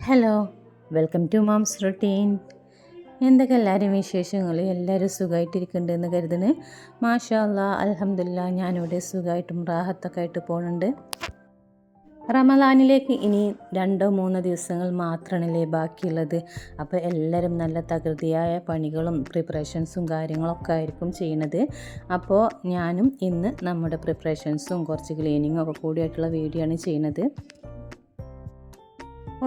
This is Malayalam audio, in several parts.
Hello, welcome to moms routine. എന്തൊക്കെ എല്ലാവരും വിശേഷങ്ങൾ? എല്ലാവരും സുഖമായിട്ടിരിക്കുന്നുണ്ടെന്ന് കരുതുന്നു. മാഷാ അല്ലാ, അൽഹംദുലില്ലാ, ഞാനിവിടെ സുഖമായിട്ടും റാഹത്തൊക്കെ ആയിട്ട് പോകുന്നുണ്ട്. റമദാനിലേക്ക് ഇനി 2-3 ദിവസങ്ങൾ മാത്രമാണല്ലേ ബാക്കിയുള്ളത്. അപ്പോൾ എല്ലാവരും നല്ല തകൃതിയായ പണികളും പ്രിപ്പറേഷൻസും കാര്യങ്ങളൊക്കെ ആയിരിക്കും ചെയ്യുന്നത്. അപ്പോൾ ഞാനും ഇന്ന് നമ്മുടെ പ്രിപ്പറേഷൻസും കുറച്ച് ക്ലീനിങ്ങും ഒക്കെ കൂടിയായിട്ടുള്ള വീഡിയോ ആണ് ചെയ്യുന്നത്.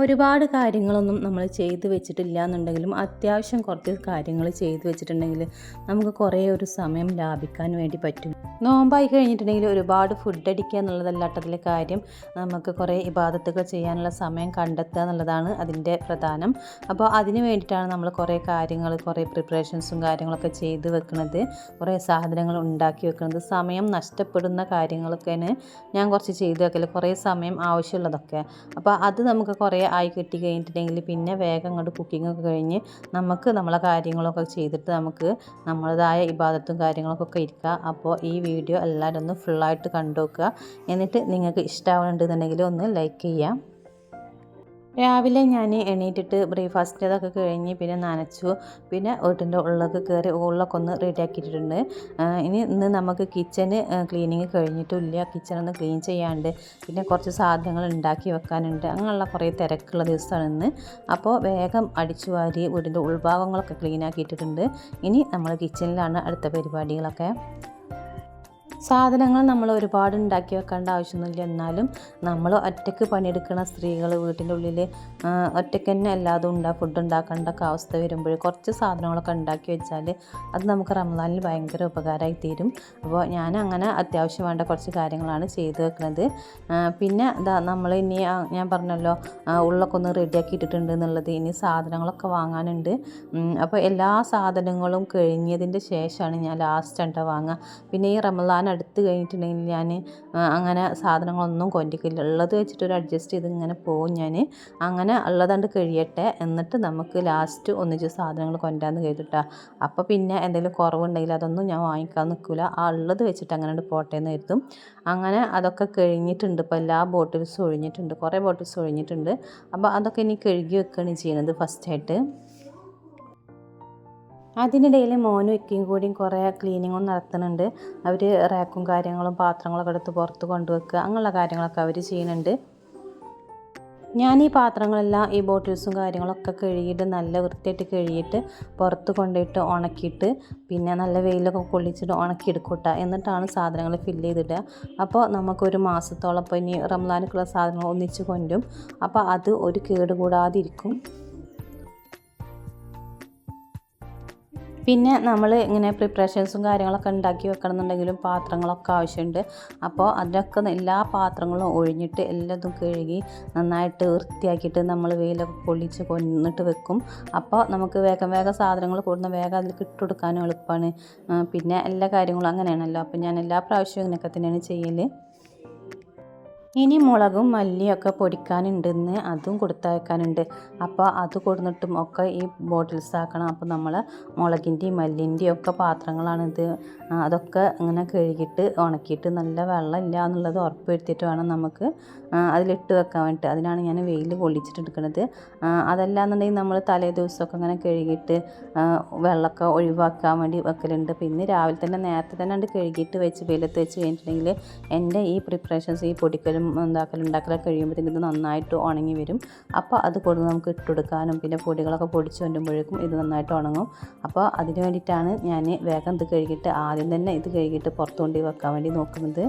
ഒരുപാട് കാര്യങ്ങളൊന്നും നമ്മൾ ചെയ്ത് വെച്ചിട്ടില്ല എന്നുണ്ടെങ്കിലും അത്യാവശ്യം കുറച്ച് കാര്യങ്ങൾ ചെയ്ത് വെച്ചിട്ടുണ്ടെങ്കിൽ നമുക്ക് കുറേ ഒരു സമയം ലാഭിക്കാൻ വേണ്ടി പറ്റും. നോമ്പായി കഴിഞ്ഞിട്ടുണ്ടെങ്കിൽ ഒരുപാട് ഫുഡ് അടിക്കുക എന്നുള്ളതല്ലാട്ടതിലെ കാര്യം, നമുക്ക് കുറേ ഇബാദത്തുകൾ ചെയ്യാനുള്ള സമയം കണ്ടെത്തുക എന്നുള്ളതാണ് അതിൻ്റെ പ്രധാനം. അപ്പോൾ അതിന് വേണ്ടിയിട്ടാണ് നമ്മൾ കുറേ കാര്യങ്ങൾ, കുറേ പ്രിപ്പറേഷൻസും കാര്യങ്ങളൊക്കെ ചെയ്ത് വെക്കുന്നത്, കുറേ സാധനങ്ങൾ ഉണ്ടാക്കി വെക്കുന്നത്. സമയം നഷ്ടപ്പെടുന്ന കാര്യങ്ങളൊക്കെയാണ് ഞാൻ കുറച്ച് ചെയ്ത് വെക്കൽ, കുറേ സമയം ആവശ്യമുള്ളതൊക്കെ. അപ്പോൾ അത് നമുക്ക് കുറേ ആയി കിട്ടി കഴിഞ്ഞിട്ടുണ്ടെങ്കിൽ പിന്നെ വേഗം അങ്ങോട്ട് കുക്കിങ്ങൊക്കെ കഴിഞ്ഞ് നമുക്ക് നമ്മളെ കാര്യങ്ങളൊക്കെ ചെയ്തിട്ട് നമുക്ക് നമ്മളതായ ഇബാദത്തും കാര്യങ്ങളൊക്കെ ഇരിക്കുക. അപ്പോൾ ഈ വീഡിയോ എല്ലാവരും ഒന്ന് ഫുള്ളായിട്ട് കണ്ടു നോക്കുക. എന്നിട്ട് നിങ്ങൾക്ക് ഇഷ്ടമാവുന്നുണ്ടെന്നുണ്ടെങ്കിൽ ഒന്ന് ലൈക്ക് ചെയ്യാം. രാവിലെ ഞാൻ എണീറ്റിട്ട് ബ്രേക്ക്ഫാസ്റ്റ് അതൊക്കെ കഴിഞ്ഞ് പിന്നെ നനച്ചു, പിന്നെ വീട്ടിൻ്റെ ഉള്ളിലൊക്കെ കയറി ഉള്ളൊക്കെ ഒന്ന് റെഡിയാക്കിയിട്ടുണ്ട്. ഇന്ന് നമുക്ക് കിച്ചന് ക്ലീനിങ് കഴിഞ്ഞിട്ടില്ല, കിച്ചണൊന്ന് ക്ലീൻ ചെയ്യാണ്ട്, പിന്നെ കുറച്ച് സാധനങ്ങൾ ഉണ്ടാക്കി വെക്കാനുണ്ട്. അങ്ങനെയുള്ള കുറേ തിരക്കുള്ള ദിവസമാണ് ഇന്ന്. അപ്പോൾ വേഗം അടിച്ചു വാരി വീടിൻ്റെ ഉൾഭാഗങ്ങളൊക്കെ ക്ലീൻ ആക്കിയിട്ടുണ്ട്. ഇനി നമ്മൾ കിച്ചണിലാണ് അടുത്ത പരിപാടികളൊക്കെ. സാധനങ്ങൾ നമ്മൾ ഒരുപാട് ഉണ്ടാക്കി വെക്കേണ്ട ആവശ്യമൊന്നുമില്ല. എന്നാലും നമ്മൾ ഒറ്റയ്ക്ക് പണിയെടുക്കുന്ന സ്ത്രീകൾ വീട്ടിൻ്റെ ഉള്ളിൽ ഒറ്റയ്ക്ക് തന്നെ എല്ലാതും ഫുഡ് ഉണ്ടാക്കേണ്ടൊക്കെ അവസ്ഥ വരുമ്പോൾ കുറച്ച് സാധനങ്ങളൊക്കെ ഉണ്ടാക്കി വെച്ചാൽ അത് നമുക്ക് റമദാനിൽ ഭയങ്കര ഉപകാരമായി തീരും. അപ്പോൾ ഞാൻ അങ്ങനെ അത്യാവശ്യം വേണ്ട കുറച്ച് കാര്യങ്ങളാണ് ചെയ്ത് വെക്കുന്നത്. പിന്നെ നമ്മൾ ഇനി ഞാൻ പറഞ്ഞല്ലോ ഉള്ളൊക്കെ ഒന്ന് റെഡിയാക്കി ഇട്ടിട്ടുണ്ട് എന്നുള്ളത്. ഇനി സാധനങ്ങളൊക്കെ വാങ്ങാനുണ്ട്. അപ്പോൾ എല്ലാ സാധനങ്ങളും കഴിഞ്ഞതിൻ്റെ ശേഷമാണ് ഞാൻ ലാസ്റ്റ് വാങ്ങുക. പിന്നെ ഈ റമദാൻ അടുത്ത് കഴിഞ്ഞിട്ടുണ്ടെങ്കിൽ ഞാൻ അങ്ങനെ സാധനങ്ങളൊന്നും കൊണ്ടിക്കില്ല, ഉള്ളത് വെച്ചിട്ടൊരു അഡ്ജസ്റ്റ് ചെയ്ത് ഇങ്ങനെ പോകും. ഞാൻ അങ്ങനെ ഉള്ളതാണ്ട് കഴിയട്ടെ, എന്നിട്ട് നമുക്ക് ലാസ്റ്റ് ഒന്നിച്ച് സാധനങ്ങൾ കൊണ്ടുവന്ന് കരുതിട്ടാ. അപ്പോൾ പിന്നെ എന്തെങ്കിലും കുറവുണ്ടെങ്കിൽ അതൊന്നും ഞാൻ വാങ്ങിക്കാൻ നിൽക്കില്ല, ആ ഉള്ളത് വെച്ചിട്ട് അങ്ങനെ പോട്ടെ എന്ന് കരുതും. അങ്ങനെ അതൊക്കെ കഴിഞ്ഞിട്ടുണ്ട്. ഇപ്പോൾ എല്ലാ ബോട്ടിൽസും ഒഴിഞ്ഞിട്ടുണ്ട്, കുറേ ബോട്ടിൽസ് ഒഴിഞ്ഞിട്ടുണ്ട്. അപ്പോൾ അതൊക്കെ ഇനി കഴുകി വെക്കുകയാണ് ചെയ്യുന്നത് ഫസ്റ്റായിട്ട്. അതിനിടയിൽ മോനും ഇക്കയും കൂടിയും കുറേ ക്ലീനിങ്ങും നടത്തുന്നുണ്ട്. അവർ റാക്കും കാര്യങ്ങളും പാത്രങ്ങളൊക്കെ എടുത്ത് പുറത്ത് കൊണ്ടുവെക്കുക, അങ്ങനെയുള്ള കാര്യങ്ങളൊക്കെ അവർ ചെയ്യുന്നുണ്ട്. ഞാൻ ഈ പാത്രങ്ങളെല്ലാം, ഈ ബോട്ടിൽസും കാര്യങ്ങളൊക്കെ കഴുകിയിട്ട് നല്ല വൃത്തിയായിട്ട് കഴുകിയിട്ട് പുറത്ത് കൊണ്ടുപോയിട്ട് ഉണക്കിയിട്ട് പിന്നെ നല്ല വെയിലൊക്കെ കൊള്ളിച്ചിട്ട് ഉണക്കിയെടുക്കൂട്ട. എന്നിട്ടാണ് സാധനങ്ങൾ ഫില്ല് ചെയ്തിടുക. അപ്പോൾ നമുക്കൊരു മാസത്തോളം ഇപ്പോൾ ഇനി റംസാനിക്കുള്ള സാധനങ്ങൾ ഒന്നിച്ച് കൊണ്ടും, അപ്പോൾ അത് ഒരു കേടുകൂടാതിരിക്കും. പിന്നെ നമ്മൾ ഇങ്ങനെ പ്രിപ്പറേഷൻസും കാര്യങ്ങളൊക്കെ ഉണ്ടാക്കി വെക്കണം എന്നുണ്ടെങ്കിലും പാത്രങ്ങളൊക്കെ ആവശ്യമുണ്ട്. അപ്പോൾ അതിനൊക്കെ എല്ലാ പാത്രങ്ങളും ഒഴിഞ്ഞിട്ട് എല്ലാതും കഴുകി നന്നായിട്ട് വൃത്തിയാക്കിയിട്ട് നമ്മൾ വെയിലൊക്കെ പൊള്ളിച്ച് കൊണ്ടിട്ട് വെക്കും. അപ്പോൾ നമുക്ക് വേഗം സാധനങ്ങൾ കൂടുന്ന വേഗം അതിലേക്ക് ഇട്ട് കൊടുക്കാനും എളുപ്പമാണ്. പിന്നെ എല്ലാ കാര്യങ്ങളും അങ്ങനെയാണല്ലോ. അപ്പോൾ ഞാൻ എല്ലാ പ്രാവശ്യവും ഇങ്ങനെയൊക്കെ തന്നെയാണ് ചെയ്യൽ. ഇനി മുളകും മല്ലിയൊക്കെ പൊടിക്കാനുണ്ടെന്ന്, അതും കൊടുത്തയക്കാനുണ്ട്. അപ്പോൾ അത് കൊടുന്നിട്ടും ഒക്കെ ഈ ബോട്ടിൽസ് ആക്കണം. അപ്പോൾ നമ്മൾ മുളകിൻ്റെയും മല്ലിൻ്റെയും ഒക്കെ പാത്രങ്ങളാണിത്. അതൊക്കെ ഇങ്ങനെ കഴുകിയിട്ട് ഉണക്കിയിട്ട് നല്ല വെള്ളമില്ല എന്നുള്ളത് ഉറപ്പ് വരുത്തിയിട്ട് വേണം നമുക്ക് അതിലിട്ട് വെക്കാൻ വേണ്ടിയിട്ട്. അതിനാണ് ഞാൻ വെയിൽ കൊള്ളിച്ചിട്ട് എടുക്കുന്നത്. അതല്ല എന്നുണ്ടെങ്കിൽ നമ്മൾ തലേ ദിവസമൊക്കെ അങ്ങനെ കഴുകിയിട്ട് വെള്ളമൊക്കെ ഒഴിവാക്കാൻ വേണ്ടി വെക്കലുണ്ട്. പിന്നെ രാവിലെ തന്നെ നേരത്തെ തന്നെ കഴുകിയിട്ട് വെച്ച് വെയിലത്ത് വെച്ച് കഴിഞ്ഞിട്ടുണ്ടെങ്കിൽ എൻ്റെ ഈ പ്രിപ്പറേഷൻസ്, ഈ പൊടിക്കലും ഉണ്ടാക്കലൊക്കെ കഴിയുമ്പോഴത്തേക്കും ഇത് നന്നായിട്ട് ഉണങ്ങി വരും. അപ്പോൾ അത് കൊടുത്ത് നമുക്ക് ഇട്ടുകൊടുക്കാനും പിന്നെ പൊടികളൊക്കെ പൊടിച്ച് വരുമ്പോഴേക്കും ഇത് നന്നായിട്ട് ഉണങ്ങും. അപ്പോൾ അതിന് വേണ്ടിയിട്ടാണ് ഞാൻ വേഗം ഇത് കഴുകിയിട്ട് ആദ്യം തന്നെ ഇത് കഴുകിയിട്ട് പുറത്ത് കൊണ്ടുപോയി വെക്കാൻ വേണ്ടി നോക്കുന്നത്.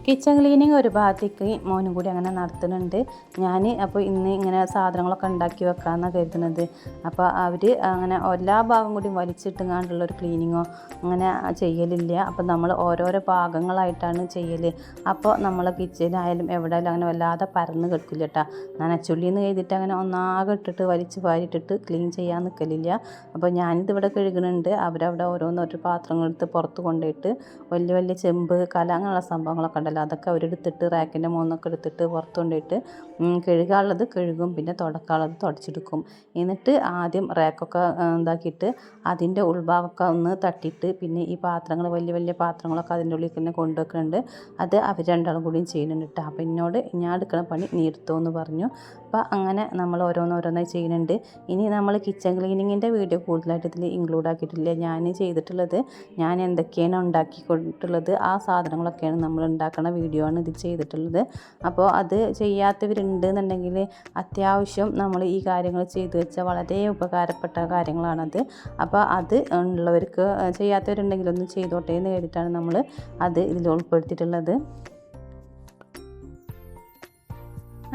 കിച്ചൺ ക്ലീനിങ് ഒരു ഭാഗത്തേക്ക് മോനും കൂടി അങ്ങനെ നടത്തുന്നുണ്ട്. ഞാൻ അപ്പോൾ ഇന്ന് ഇങ്ങനെ സാധനങ്ങളൊക്കെ ഉണ്ടാക്കി വെക്കാമെന്നാണ് കരുതുന്നത്. അപ്പോൾ അവർ അങ്ങനെ എല്ലാ ഭാഗം കൂടി വലിച്ചിട്ടുകൊണ്ടുള്ളൊരു ക്ലീനിങ്ങോ അങ്ങനെ ചെയ്യലില്ല. അപ്പോൾ നമ്മൾ ഓരോരോ ഭാഗങ്ങളായിട്ടാണ് ചെയ്യൽ. അപ്പോൾ നമ്മൾ കിച്ചനായാലും എവിടെയായാലും അങ്ങനെ വല്ലാതെ പരന്ന് കിടക്കില്ല കേട്ടോ. നനച്ചുള്ളിന്ന് എഴുതിയിട്ട് അങ്ങനെ ഒന്നാകെ ഇട്ടിട്ട് വലിച്ച് വാരിയിട്ടിട്ട് ക്ലീൻ ചെയ്യാൻ നിൽക്കലില്ല. അപ്പോൾ ഞാനിതിവിടെ കഴുകുന്നുണ്ട്. അവരവിടെ ഓരോന്നോരോ പാത്രങ്ങളെടുത്ത് പുറത്ത് കൊണ്ടുപോയിട്ട് വലിയ ചെമ്പ്, കല അങ്ങനെയുള്ള സംഭവങ്ങളൊക്കെ ഉണ്ട്, ഉണ്ടല്ലോ അതൊക്കെ അവരെടുത്തിട്ട് റാക്കിൻ്റെ മുകളിലൊക്കെ എടുത്തിട്ട് പുറത്ത് കൊണ്ടുപോയിട്ട് കഴുകാനുള്ളത് കഴുകും, പിന്നെ തുടക്കാനുള്ളത് തുടച്ചെടുക്കും. എന്നിട്ട് ആദ്യം റാക്കൊക്കെ ഇതാക്കിയിട്ട് അതിൻ്റെ ഉൾഭാഗമൊക്കെ ഒന്ന് തട്ടിയിട്ട് പിന്നെ ഈ പാത്രങ്ങൾ വലിയ വലിയ പാത്രങ്ങളൊക്കെ അതിൻ്റെ ഉള്ളിൽ തന്നെ കൊണ്ടുവെക്കുന്നുണ്ട്. അത് അവർ രണ്ടാളും കൂടിയും ചെയ്യുന്നുണ്ട് കേട്ടോ. അപ്പോൾ എന്നോട് ഞാൻ എടുക്കുന്ന പണി നീ എടുത്തോ എന്ന് പറഞ്ഞു. അപ്പോൾ അങ്ങനെ നമ്മൾ ഓരോന്നോരോന്നായി ചെയ്യുന്നുണ്ട്. ഇനി നമ്മൾ കിച്ചൺ ക്ലീനിങ്ങിൻ്റെ വീഡിയോ കൂടുതലായിട്ട് ഇതിൽ ഇൻക്ലൂഡ് ആക്കിയിട്ടില്ല. ഞാൻ ചെയ്തിട്ടുള്ളത് ഞാൻ എന്തൊക്കെയാണ് ഉണ്ടാക്കി കൊടുത്തിട്ടുള്ളത് ആ സാധനങ്ങളൊക്കെയാണ് നമ്മൾ ഉണ്ടാക്കുന്ന വീഡിയോ ആണ് ഇതിൽ ചെയ്തിട്ടുള്ളത്. അപ്പോൾ അത് ചെയ്യാത്തവരുണ്ട് എന്നുണ്ടെങ്കിൽ അത്യാവശ്യം നമ്മൾ ഈ കാര്യങ്ങൾ ചെയ്തു വെച്ചാൽ വളരെ ഉപകാരപ്പെട്ട കാര്യങ്ങളാണത്. അപ്പോൾ അത് ഉള്ളവർക്ക് ചെയ്യാത്തവരുണ്ടെങ്കിൽ ഒന്ന് ചെയ്തോട്ടെ എന്ന് കരുതിയിട്ടാണ് നമ്മൾ അത് ഇതിൽ ഉൾപ്പെടുത്തിയിട്ടുള്ളത്.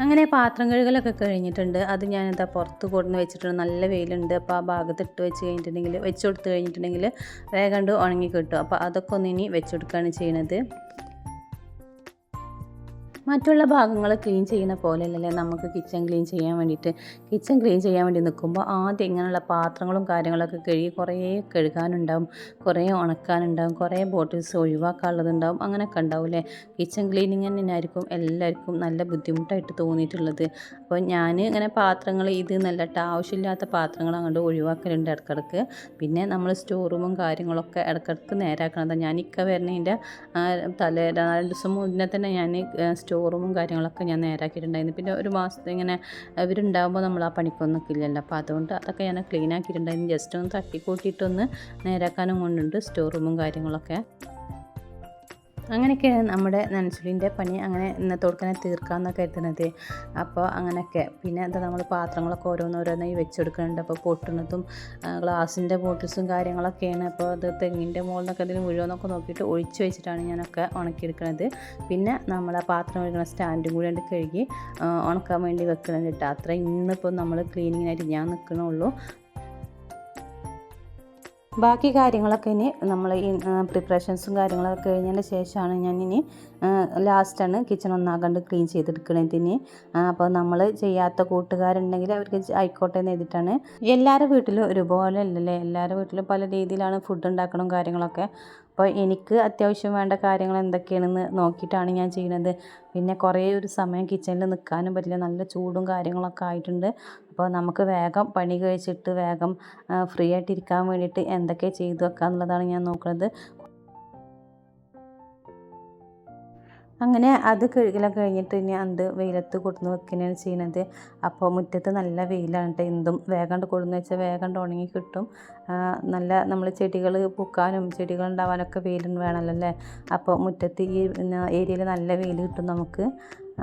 അങ്ങനെ പാത്രം കഴുകലൊക്കെ കഴിഞ്ഞിട്ടുണ്ട്. അത് ഞാനിതാ പുറത്ത് കൊടുന്ന് വെച്ചിട്ടുണ്ട്. നല്ല വെയിലുണ്ട്. അപ്പോൾ ആ ഭാഗത്ത് ഇട്ട് വെച്ച് കഴിഞ്ഞിട്ടുണ്ടെങ്കിൽ വെച്ച് കൊടുത്ത് കഴിഞ്ഞിട്ടുണ്ടെങ്കിൽ വേഗം ഉണങ്ങി കിട്ടും. അപ്പോൾ അതൊക്കെ ഒന്ന് ഇനി വെച്ചെടുക്കുകയാണ് ചെയ്യുന്നത്. മറ്റുള്ള ഭാഗങ്ങൾ ക്ലീൻ ചെയ്യുന്ന പോലെയല്ലേ നമുക്ക് കിച്ചൺ ക്ലീൻ ചെയ്യാൻ വേണ്ടിയിട്ട്. കിച്ചൺ ക്ലീൻ ചെയ്യാൻ വേണ്ടി നിൽക്കുമ്പോൾ ആദ്യം ഇങ്ങനെയുള്ള പാത്രങ്ങളും കാര്യങ്ങളൊക്കെ കഴുകി കുറേ കഴുകാനുണ്ടാവും, കുറേ ഉണക്കാനുണ്ടാവും, കുറേ ബോട്ടിൽസ് ഒഴിവാക്കാനുള്ളതുണ്ടാവും, അങ്ങനെയൊക്കെ ഉണ്ടാവില്ലേ. കിച്ചൺ ക്ലീനിങ് തന്നെയായിരിക്കും എല്ലാവർക്കും നല്ല ബുദ്ധിമുട്ടായിട്ട് തോന്നിയിട്ടുള്ളത്. അപ്പോൾ ഞാൻ ഇങ്ങനെ പാത്രങ്ങൾ ഇത് നല്ലട്ട് ആവശ്യമില്ലാത്ത പാത്രങ്ങൾ അങ്ങോട്ട് ഒഴിവാക്കലുണ്ട് ഇടയ്ക്കിടയ്ക്ക്. പിന്നെ നമ്മൾ സ്റ്റോർ റൂമും കാര്യങ്ങളൊക്കെ ഇടയ്ക്കിടയ്ക്ക് നേരാക്കണതാണ്. ഞാനിക്ക വരുന്നതിൻ്റെ 4 ദിവസം മുന്നേ തന്നെ ഞാൻ സ്റ്റോർ റൂമും കാര്യങ്ങളൊക്കെ ഞാൻ നേരാക്കിയിട്ടുണ്ടായിരുന്നു. പിന്നെ ഒരു മാസത്തെ ഇങ്ങനെ ഇവരുണ്ടാകുമ്പോൾ നമ്മൾ ആ പണിക്കൊന്നും നിൽക്കില്ലല്ലോ. അപ്പോൾ അതുകൊണ്ട് അതൊക്കെ ഞാൻ ക്ലീൻ ആക്കിയിട്ടുണ്ടായിരുന്നു. ജസ്റ്റ് ഒന്ന് തട്ടിക്കൂട്ടിയിട്ടൊന്ന് നേരാക്കാനും കൊണ്ടുണ്ട് സ്റ്റോർ റൂമും കാര്യങ്ങളൊക്കെ. അങ്ങനെയൊക്കെയാണ് നമ്മുടെ നനച്ചുലിൻ്റെ പണി. അങ്ങനെ ഇന്നത്തോടെ തീർക്കാമെന്നൊക്കെ കരുതുന്നത്. അപ്പോൾ അങ്ങനെയൊക്കെ പിന്നെ എന്താ നമ്മൾ പാത്രങ്ങളൊക്കെ ഓരോന്നോരോന്നായി വെച്ചെടുക്കുന്നുണ്ട്. അപ്പോൾ പൊട്ടുന്നതും ഗ്ലാസിൻ്റെ ബോട്ടിൽസും കാര്യങ്ങളൊക്കെയാണ്. അപ്പോൾ അത് തെങ്ങിൻ്റെ മുകളിൽ നിന്നൊക്കെ അതിന് മുഴുവനൊക്കെ നോക്കിയിട്ട് ഒഴിച്ച് വെച്ചിട്ടാണ് ഞാനൊക്കെ ഉണക്കിയെടുക്കുന്നത്. പിന്നെ നമ്മൾ ആ പാത്രം കഴുകുന്ന സ്റ്റാൻഡും കൂടി ഉണ്ട് കഴുകി ഉണക്കാൻ വേണ്ടി വെക്കുന്നുണ്ട് കേട്ടോ. അത്ര ഇന്നിപ്പോൾ നമ്മൾ ക്ലീനിങ്ങിനായിട്ട് ഞാൻ നിൽക്കണുള്ളൂ. ബാക്കി കാര്യങ്ങളൊക്കെ ഇനി നമ്മൾ ഈ പ്രിപ്പറേഷൻസും കാര്യങ്ങളൊക്കെ കഴിഞ്ഞതിന് ശേഷമാണ് ഞാനിനി ലാസ്റ്റാണ് കിച്ചൺ ഒന്നാകണ്ട് ക്ലീൻ ചെയ്തെടുക്കണതിന്. അപ്പോൾ നമ്മൾ ചെയ്യാത്ത കൂട്ടുകാരുണ്ടെങ്കിൽ അവർക്ക് ആയിക്കോട്ടെ എന്ന് എഴുതിയിട്ടാണ്. എല്ലാവരുടെ വീട്ടിലും ഒരുപോലെ അല്ലല്ലേ, എല്ലാവരുടെ വീട്ടിലും പല രീതിയിലാണ് ഫുഡ് ഉണ്ടാക്കണം കാര്യങ്ങളൊക്കെ. അപ്പോൾ എനിക്ക് അത്യാവശ്യം വേണ്ട കാര്യങ്ങൾ എന്തൊക്കെയാണെന്ന് നോക്കിയിട്ടാണ് ഞാൻ ചെയ്യുന്നത്. പിന്നെ കുറേ ഒരു സമയം കിച്ചണിൽ നിൽക്കാനും പറ്റില്ല, നല്ല ചൂടും കാര്യങ്ങളൊക്കെ ആയിട്ടുണ്ട്. അപ്പോൾ നമുക്ക് വേഗം പണി കഴിച്ചിട്ട് വേഗം ഫ്രീ ആയിട്ടിരിക്കാൻ വേണ്ടിയിട്ട് എന്തൊക്കെ ചെയ്തു വെക്കുക എന്നുള്ളതാണ് ഞാൻ നോക്കുന്നത്. അങ്ങനെ അത് കഴുകലൊക്കെ കഴിഞ്ഞിട്ട് ഇനി അത് വെയിലത്ത് കൊടുന്ന് വെക്കുകയാണ് ചെയ്യുന്നത്. അപ്പോൾ മുറ്റത്ത് നല്ല വെയിലാണ് കേട്ടോ. എന്തും വേഗം കൊടുന്ന് വെച്ചാൽ വേഗം ഉണങ്ങി കിട്ടും. നല്ല നമ്മൾ ചെടികൾ പൂക്കാനും ചെടികൾ ഉണ്ടാവാനൊക്കെ വെയിൽ വേണമല്ലോ അല്ലേ. അപ്പോൾ മുറ്റത്ത് ഈ ഏരിയയിൽ നല്ല വെയിൽ കിട്ടും നമുക്ക്.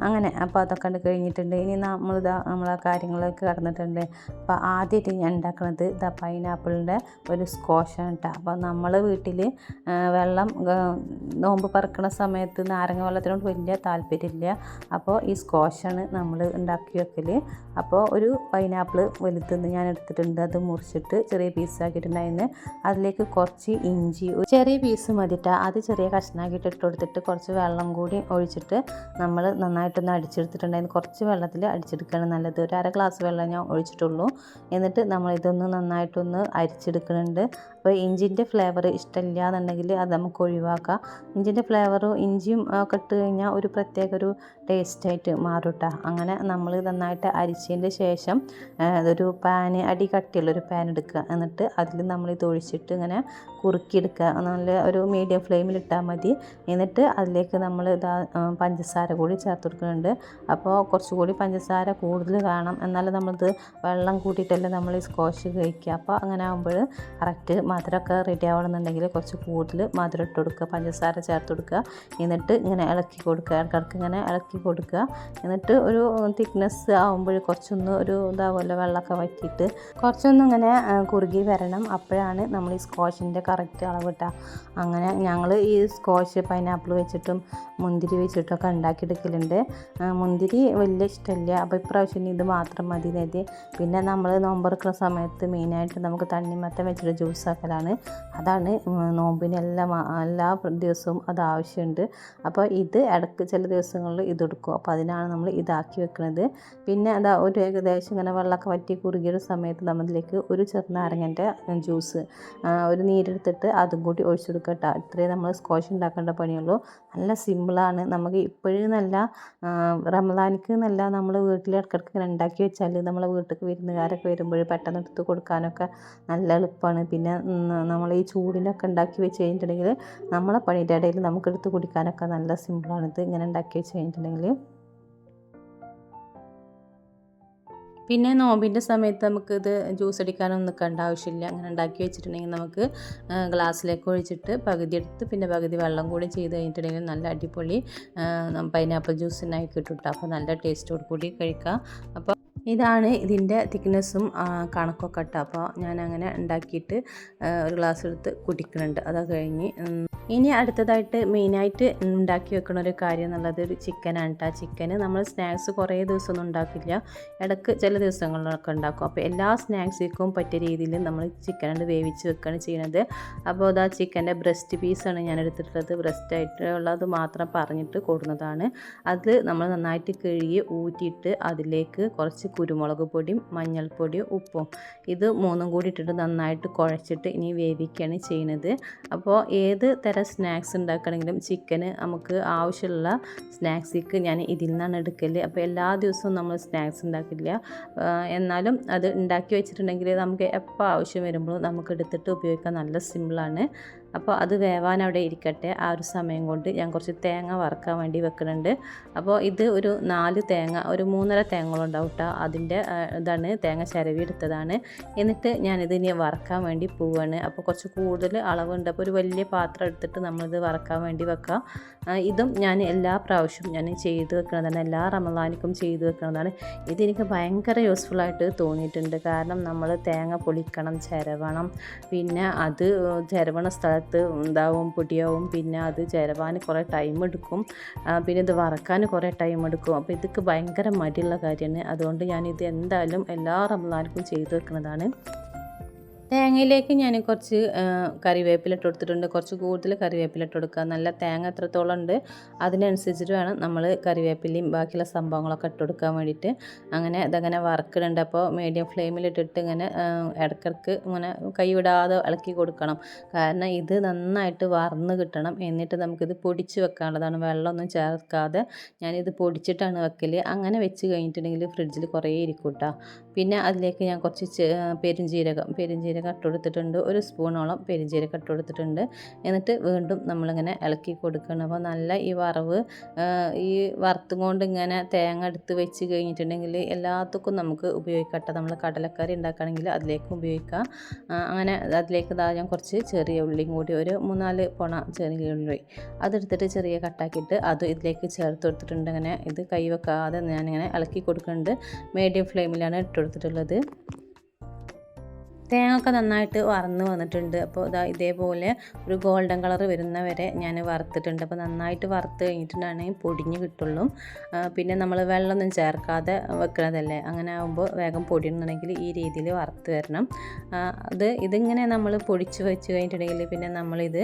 അങ്ങനെ അപ്പോൾ അതൊക്കെ കണ്ട് കഴിഞ്ഞിട്ടുണ്ട്. ഇനി നമ്മളെ കാര്യങ്ങളൊക്കെ കടന്നിട്ടുണ്ട്. അപ്പോൾ ആദ്യമായിട്ട് ഞാൻ ഉണ്ടാക്കുന്നത് പൈനാപ്പിളിൻ്റെ ഒരു സ്ക്വാഷാണ് കേട്ടോ. അപ്പോൾ നമ്മൾ വീട്ടിൽ വെള്ളം നോമ്പ് പറക്കണ സമയത്ത് നാരങ്ങ വെള്ളത്തിനോട് വലിയ താല്പര്യമില്ല. അപ്പോൾ ഈ സ്ക്വാഷാണ് നമ്മൾ ഉണ്ടാക്കി വെക്കൽ. അപ്പോൾ ഒരു പൈനാപ്പിൾ വലുതെന്ന് ഞാൻ എടുത്തിട്ടുണ്ട്. അത് മുറിച്ചിട്ട് ചെറിയ പീസാക്കിയിട്ടുണ്ടായിരുന്നു. അതിലേക്ക് കുറച്ച് ഇഞ്ചി ചെറിയ പീസ് മതിട്ടാ, അത് ചെറിയ കഷ്ണാക്കിയിട്ട് ഇട്ട് കൊടുത്തിട്ട് കുറച്ച് വെള്ളം കൂടി ഒഴിച്ചിട്ട് നമ്മൾ നന്നായിട്ടൊന്ന് അടിച്ചെടുത്തിട്ടുണ്ടായിരുന്നു. കുറച്ച് വെള്ളത്തിൽ അടിച്ചെടുക്കുകയാണ് നല്ലത്. ഒരു 1/2 ഗ്ലാസ് വെള്ളം ഞാൻ ഒഴിച്ചിട്ടുള്ളൂ. എന്നിട്ട് നമ്മളിതൊന്ന് നന്നായിട്ടൊന്ന് അരിച്ചെടുക്കുന്നുണ്ട്. അപ്പോൾ ഇഞ്ചിൻ്റെ ഫ്ലേവർ ഇഷ്ടമില്ല എന്നുണ്ടെങ്കിൽ അത് നമുക്ക് ഒഴിവാക്കാം. ഇഞ്ചിൻ്റെ ഫ്ലേവറും ഇഞ്ചിയും ഒക്കെ ഇട്ട് കഴിഞ്ഞാൽ ഒരു പ്രത്യേക ഒരു ടേസ്റ്റായിട്ട് മാറും കേട്ടോ. അങ്ങനെ നമ്മൾ നന്നായിട്ട് അരിച്ചതിൻ്റെ ശേഷം ഒരു പാന് അടി കട്ടിയുള്ളൊരു പാൻ എടുക്കുക. എന്നിട്ട് അതിൽ നമ്മളിത് ഒഴിച്ചിട്ട് ഇങ്ങനെ കുറുക്കിയെടുക്കുക. നല്ല ഒരു മീഡിയം ഫ്ലെയിമിലിട്ടാൽ മതി. എന്നിട്ട് അതിലേക്ക് നമ്മൾ പഞ്ചസാര കൂടി ചേർത്ത് കൊടുക്കുന്നുണ്ട്. അപ്പോൾ കുറച്ചുകൂടി പഞ്ചസാര കൂടുതൽ വേണം, എന്നാലും നമ്മളിത് വെള്ളം കൂട്ടിയിട്ടല്ലേ നമ്മൾ ഈ സ്ക്വാഷ് കഴിക്കുക. അപ്പോൾ അങ്ങനെ ആകുമ്പോൾ കറക്റ്റ് മധുരമൊക്കെ റെഡി ആവണമെന്നുണ്ടെങ്കിൽ കുറച്ച് കൂടുതൽ മധുരം ഇട്ട് കൊടുക്കുക, പഞ്ചസാര ചേർത്ത് കൊടുക്കുക. എന്നിട്ട് ഇങ്ങനെ ഇളക്കി കൊടുക്കുക, ഇടയ്ക്കിടയ്ക്ക് ഇങ്ങനെ ഇളക്കി കൊടുക്കുക. എന്നിട്ട് ഒരു തിക്നെസ് ആകുമ്പോൾ കുറച്ചൊന്ന് ഒരു ഇതാവുമല്ലോ, വെള്ളമൊക്കെ വറ്റിയിട്ട് കുറച്ചൊന്നും ഇങ്ങനെ കുറുകി വരണം. അപ്പോഴാണ് നമ്മൾ ഈ സ്ക്വാഷിൻ്റെ കറക്റ്റ് അളവ് കിട്ടുക. അങ്ങനെ ഞങ്ങൾ ഈ സ്ക്വാഷ് പൈനാപ്പിൾ വെച്ചിട്ടും മുന്തിരി വെച്ചിട്ടൊക്കെ ഉണ്ടാക്കിയെടുക്കലുണ്ട്. മുന്തിരി വലിയ ഇഷ്ടമില്ല. അപ്പോൾ ഇപ്രാവശ്യം ഇത് മാത്രം മതി കരുതി. പിന്നെ നമ്മൾ നോമ്പെടുക്കുന്ന സമയത്ത് മെയിനായിട്ട് നമുക്ക് തണ്ണിമത്തൻ വെച്ചിട്ട് ജ്യൂസ് ആക്കലാണ്. അതാണ് നോമ്പിന് എല്ലാ ദിവസവും അത് ആവശ്യമുണ്ട്. അപ്പോൾ ഇത് ഇടയ്ക്ക് ചില ദിവസങ്ങളിൽ ഇതെടുക്കും. അപ്പോൾ അതിനാണ് നമ്മൾ ഇതാക്കി വെക്കുന്നത്. പിന്നെ അതാ ഒരു ഏകദേശം ഇങ്ങനെ വെള്ളമൊക്കെ വറ്റി കുറുകിയ സമയത്ത് നമ്മളിലേക്ക് ഒരു ചെറുനാരങ്ങൻ്റെ ജ്യൂസ് ഒരു നീരെടുത്തിട്ട് അതും കൂടി ഒഴിച്ചെടുക്കട്ടോ. ഇത്രയും നമ്മൾ സ്ക്വാഷ് ഉണ്ടാക്കേണ്ട പണിയുള്ളൂ. നല്ല സിമ്പിളാണ്. നമുക്ക് ഇപ്പോഴും നല്ല റമദാനിക്ക് എന്നല്ല, നമ്മൾ വീട്ടിൽ ഇടയ്ക്കിടയ്ക്ക് ഇങ്ങനെ ഉണ്ടാക്കി വെച്ചാൽ നമ്മളെ വീട്ടിലേക്ക് വിരുന്നുകാരൊക്കെ വരുമ്പോൾ പെട്ടെന്ന് എടുത്ത് കൊടുക്കാനൊക്കെ നല്ല എളുപ്പമാണ്. പിന്നെ നമ്മൾ ഈ ചൂടിനൊക്കെ ഉണ്ടാക്കി വെച്ച് കഴിഞ്ഞിട്ടുണ്ടെങ്കിൽ നമ്മളെ പണിയുടെ ഇടയിൽ നമുക്ക് എടുത്ത് കുടിക്കാനൊക്കെ നല്ല സിമ്പിളാണിത് ഇങ്ങനെ ഉണ്ടാക്കി വെച്ച് കഴിഞ്ഞിട്ടുണ്ടെങ്കിൽ. പിന്നെ നോമ്പിൻ്റെ സമയത്ത് നമുക്കിത് ജ്യൂസ് അടിക്കാനൊന്നും നിൽക്കേണ്ട ആവശ്യമില്ല. അങ്ങനെ ഉണ്ടാക്കി വെച്ചിട്ടുണ്ടെങ്കിൽ നമുക്ക് ഗ്ലാസ്സിലേക്ക് ഒഴിച്ചിട്ട് പകുതി എടുത്ത് പിന്നെ പകുതി വെള്ളം കൂടി ചെയ്ത് കഴിഞ്ഞിട്ടുണ്ടെങ്കിൽ നല്ല അടിപൊളി പൈനാപ്പിൾ ജ്യൂസിനായി കിട്ടും. അപ്പോൾ നല്ല ടേസ്റ്റോട് കൂടി കഴിക്കാം. അപ്പോൾ ഇതാണ് ഇതിൻ്റെ തിക്നെസ്സും കണക്കൊക്കെ ഇട്ട. അപ്പോൾ ഞാൻ അങ്ങനെ ഉണ്ടാക്കിയിട്ട് ഒരു ഗ്ലാസ് എടുത്ത് കുടിക്കുന്നുണ്ട്. അത് കഴിഞ്ഞ് ഇനി അടുത്തതായിട്ട് മെയിനായിട്ട് ഉണ്ടാക്കി വെക്കുന്ന ഒരു കാര്യം എന്നുള്ളത് ഒരു ചിക്കനാണ് കേട്ടോ. ചിക്കന് നമ്മൾ സ്നാക്സ് കുറേ ദിവസമൊന്നും ഉണ്ടാക്കില്ല, ഇടയ്ക്ക് ചില ദിവസങ്ങളിലൊക്കെ ഉണ്ടാക്കും. അപ്പോൾ എല്ലാ സ്നാക്സിനും പറ്റിയ രീതിയിൽ നമ്മൾ ചിക്കൻ വേവിച്ച് വെക്കുകയാണ് ചെയ്യുന്നത്. അപ്പോൾ അതാ ചിക്കൻ്റെ ബ്രസ്റ്റ് പീസാണ് ഞാൻ എടുത്തിട്ടുള്ളത്. ബ്രസ്റ്റായിട്ടുള്ളത് മാത്രം പറഞ്ഞിട്ട് കൊടുക്കുന്നതാണ്. അത് നമ്മൾ നന്നായിട്ട് കഴുകി ഊറ്റിയിട്ട് അതിലേക്ക് കുറച്ച് കുരുമുളക് പൊടിയും മഞ്ഞൾപ്പൊടിയും ഉപ്പും ഇത് മൂന്നും കൂടി ഇട്ടിട്ട് നന്നായിട്ട് കുഴച്ചിട്ട് ഇനി വേവിക്കുകയാണ് ചെയ്യുന്നത്. അപ്പോൾ ഏത് തരം സ്നാക്സ് ഉണ്ടാക്കണമെങ്കിലും ചിക്കന് നമുക്ക് ആവശ്യമുള്ള സ്നാക്സിക്ക് ഞാൻ ഇതിൽ നിന്നാണ് എടുക്കൽ. അപ്പോൾ എല്ലാ ദിവസവും നമ്മൾ സ്നാക്സ് ഉണ്ടാക്കില്ല, എന്നാലും അത് ഉണ്ടാക്കി വെച്ചിട്ടുണ്ടെങ്കിൽ നമുക്ക് എപ്പോൾ ആവശ്യം വരുമ്പോഴും നമുക്ക് എടുത്തിട്ട് ഉപയോഗിക്കാൻ നല്ല സിമ്പിളാണ്. അപ്പോൾ അത് വേവാൻ അവിടെ ഇരിക്കട്ടെ. ആ ഒരു സമയം കൊണ്ട് ഞാൻ കുറച്ച് തേങ്ങ വറുക്കാൻ വേണ്ടി വെക്കുന്നുണ്ട്. അപ്പോൾ ഇത് ഒരു 4 തേങ്ങ, ഒരു 3.5 തേങ്ങകളുണ്ടാവും കേട്ടോ. അതിൻ്റെ ഇതാണ് തേങ്ങ ചിരവി എടുത്തതാണ്. എന്നിട്ട് ഞാനിതിനെ വറുക്കാൻ വേണ്ടി പോവുകയാണ്. അപ്പോൾ കുറച്ച് കൂടുതൽ അളവുണ്ട്. അപ്പോൾ ഒരു വലിയ പാത്രം എടുത്തിട്ട് നമ്മളിത് വറുക്കാൻ വേണ്ടി വെക്കാം. ഇതും ഞാൻ എല്ലാ പ്രാവശ്യവും ഞാൻ ചെയ്ത് വെക്കുന്നതാണ്, എല്ലാ റമദാനിക്കും ചെയ്ത് വെക്കുന്നതാണ്. ഇതെനിക്ക് ഭയങ്കര യൂസ്ഫുള്ളായിട്ട് തോന്നിയിട്ടുണ്ട്. കാരണം നമ്മൾ തേങ്ങ പൊളിക്കണം, ചിരവണം, പിന്നെ അത് ചിരവണ സ്ഥലത്ത് ഉണ്ടാവും പൊടിയാവും, പിന്നെ അത് ചിരവാൻ കുറേ ടൈം എടുക്കും, പിന്നെ ഇത് വറക്കാൻ കുറേ ടൈം എടുക്കും. അപ്പോൾ ഇതൊക്കെ ഭയങ്കര മടിയുള്ള കാര്യമാണ്. അതുകൊണ്ട് ഞാനിത് എന്തായാലും എല്ലാ റമദാനിക്കും ചെയ്ത് വെക്കുന്നതാണ്. തേങ്ങയിലേക്ക് ഞാൻ കുറച്ച് കറിവേപ്പില ഇട്ട് കൊടുത്തിട്ടുണ്ട്. കുറച്ച് കൂടുതൽ കറിവേപ്പില ഇട്ട് കൊടുക്കുക. നല്ല തേങ്ങ എത്രത്തോളം ഉണ്ട് അതിനനുസരിച്ചിട്ട് വേണം നമ്മൾ കറിവേപ്പിലയും ബാക്കിയുള്ള സംഭവങ്ങളൊക്കെ ഇട്ട് കൊടുക്കാൻ വേണ്ടിയിട്ട്. അങ്ങനെ ഇതങ്ങനെ വറക്കുന്നുണ്ട്. അപ്പോൾ മീഡിയം ഫ്ലെയിമിലിട്ടിട്ട് ഇങ്ങനെ ഇടയ്ക്കിടയ്ക്ക് ഇങ്ങനെ കൈ വിടാതെ ഇളക്കി കൊടുക്കണം. കാരണം ഇത് നന്നായിട്ട് വറന്ന് കിട്ടണം. എന്നിട്ട് നമുക്കിത് പൊടിച്ച് വെക്കാനുള്ളതാണ്, വെള്ളമൊന്നും ചേർക്കാതെ ഞാനിത് പൊടിച്ചിട്ടാണ് വെക്കൽ. അങ്ങനെ വെച്ച് കഴിഞ്ഞിട്ടുണ്ടെങ്കിൽ ഫ്രിഡ്ജിൽ കുറേ ഇരിക്കും കേട്ടോ. പിന്നെ അതിലേക്ക് ഞാൻ കുറച്ച് പെരുംജീരകം ഇട്ട് കൊടുത്തിട്ടുണ്ട്. ഒരു സ്പൂണോളം പെരുംജീരകം ഇട്ട് കൊടുത്തിട്ടുണ്ട്. എന്നിട്ട് വീണ്ടും നമ്മളിങ്ങനെ ഇളക്കി കൊടുക്കണം. അപ്പോൾ നല്ല ഈ വറവ് ഈ വറുത്തും കൊണ്ട് ഇങ്ങനെ തേങ്ങ എടുത്ത് വെച്ച് കഴിഞ്ഞിട്ടുണ്ടെങ്കിൽ എല്ലാത്തുക്കും നമുക്ക് ഉപയോഗിക്കട്ടെ. നമ്മൾ കടലക്കറി ഉണ്ടാക്കുകയാണെങ്കിൽ അതിലേക്കും ഉപയോഗിക്കാം. അങ്ങനെ അതിലേക്ക് ഞാൻ കുറച്ച് ചെറിയ ഉള്ളിയും കൂടി ഒരു 3-4 പൊണ ചെറിയ ഉള്ളി അതെടുത്തിട്ട് ചെറിയ കട്ടാക്കിയിട്ട് അത് ഇതിലേക്ക് ചേർത്ത് കൊടുത്തിട്ടുണ്ട്. അങ്ങനെ ഇത് കൈ വെക്കാതെ ഞാനിങ്ങനെ ഇളക്കി കൊടുക്കുന്നുണ്ട്. മീഡിയം ഫ്ലെയിമിലാണ് ഇട്ട് കൊടുത്തിട്ടുള്ളത്. തേങ്ങ ഒക്കെ നന്നായിട്ട് വറന്ന് വന്നിട്ടുണ്ട്. അപ്പോൾ ഇതേപോലെ ഒരു ഗോൾഡൻ കളർ വരുന്ന വരെ ഞാൻ വറുത്തിട്ടുണ്ട്. അപ്പോൾ നന്നായിട്ട് വറുത്ത് കഴിഞ്ഞിട്ടുണ്ടെങ്കിൽ പൊടിഞ്ഞ് കിട്ടുള്ളൂ. പിന്നെ നമ്മൾ വെള്ളമൊന്നും ചേർക്കാതെ വെക്കണതല്ലേ, അങ്ങനെ ആകുമ്പോൾ വേഗം പൊടിയുന്നുണ്ടെങ്കിൽ ഈ രീതിയിൽ വറുത്ത് വരണം. ഇതിങ്ങനെ നമ്മൾ പൊടിച്ച് വെച്ച് കഴിഞ്ഞിട്ടുണ്ടെങ്കിൽ പിന്നെ നമ്മളിത്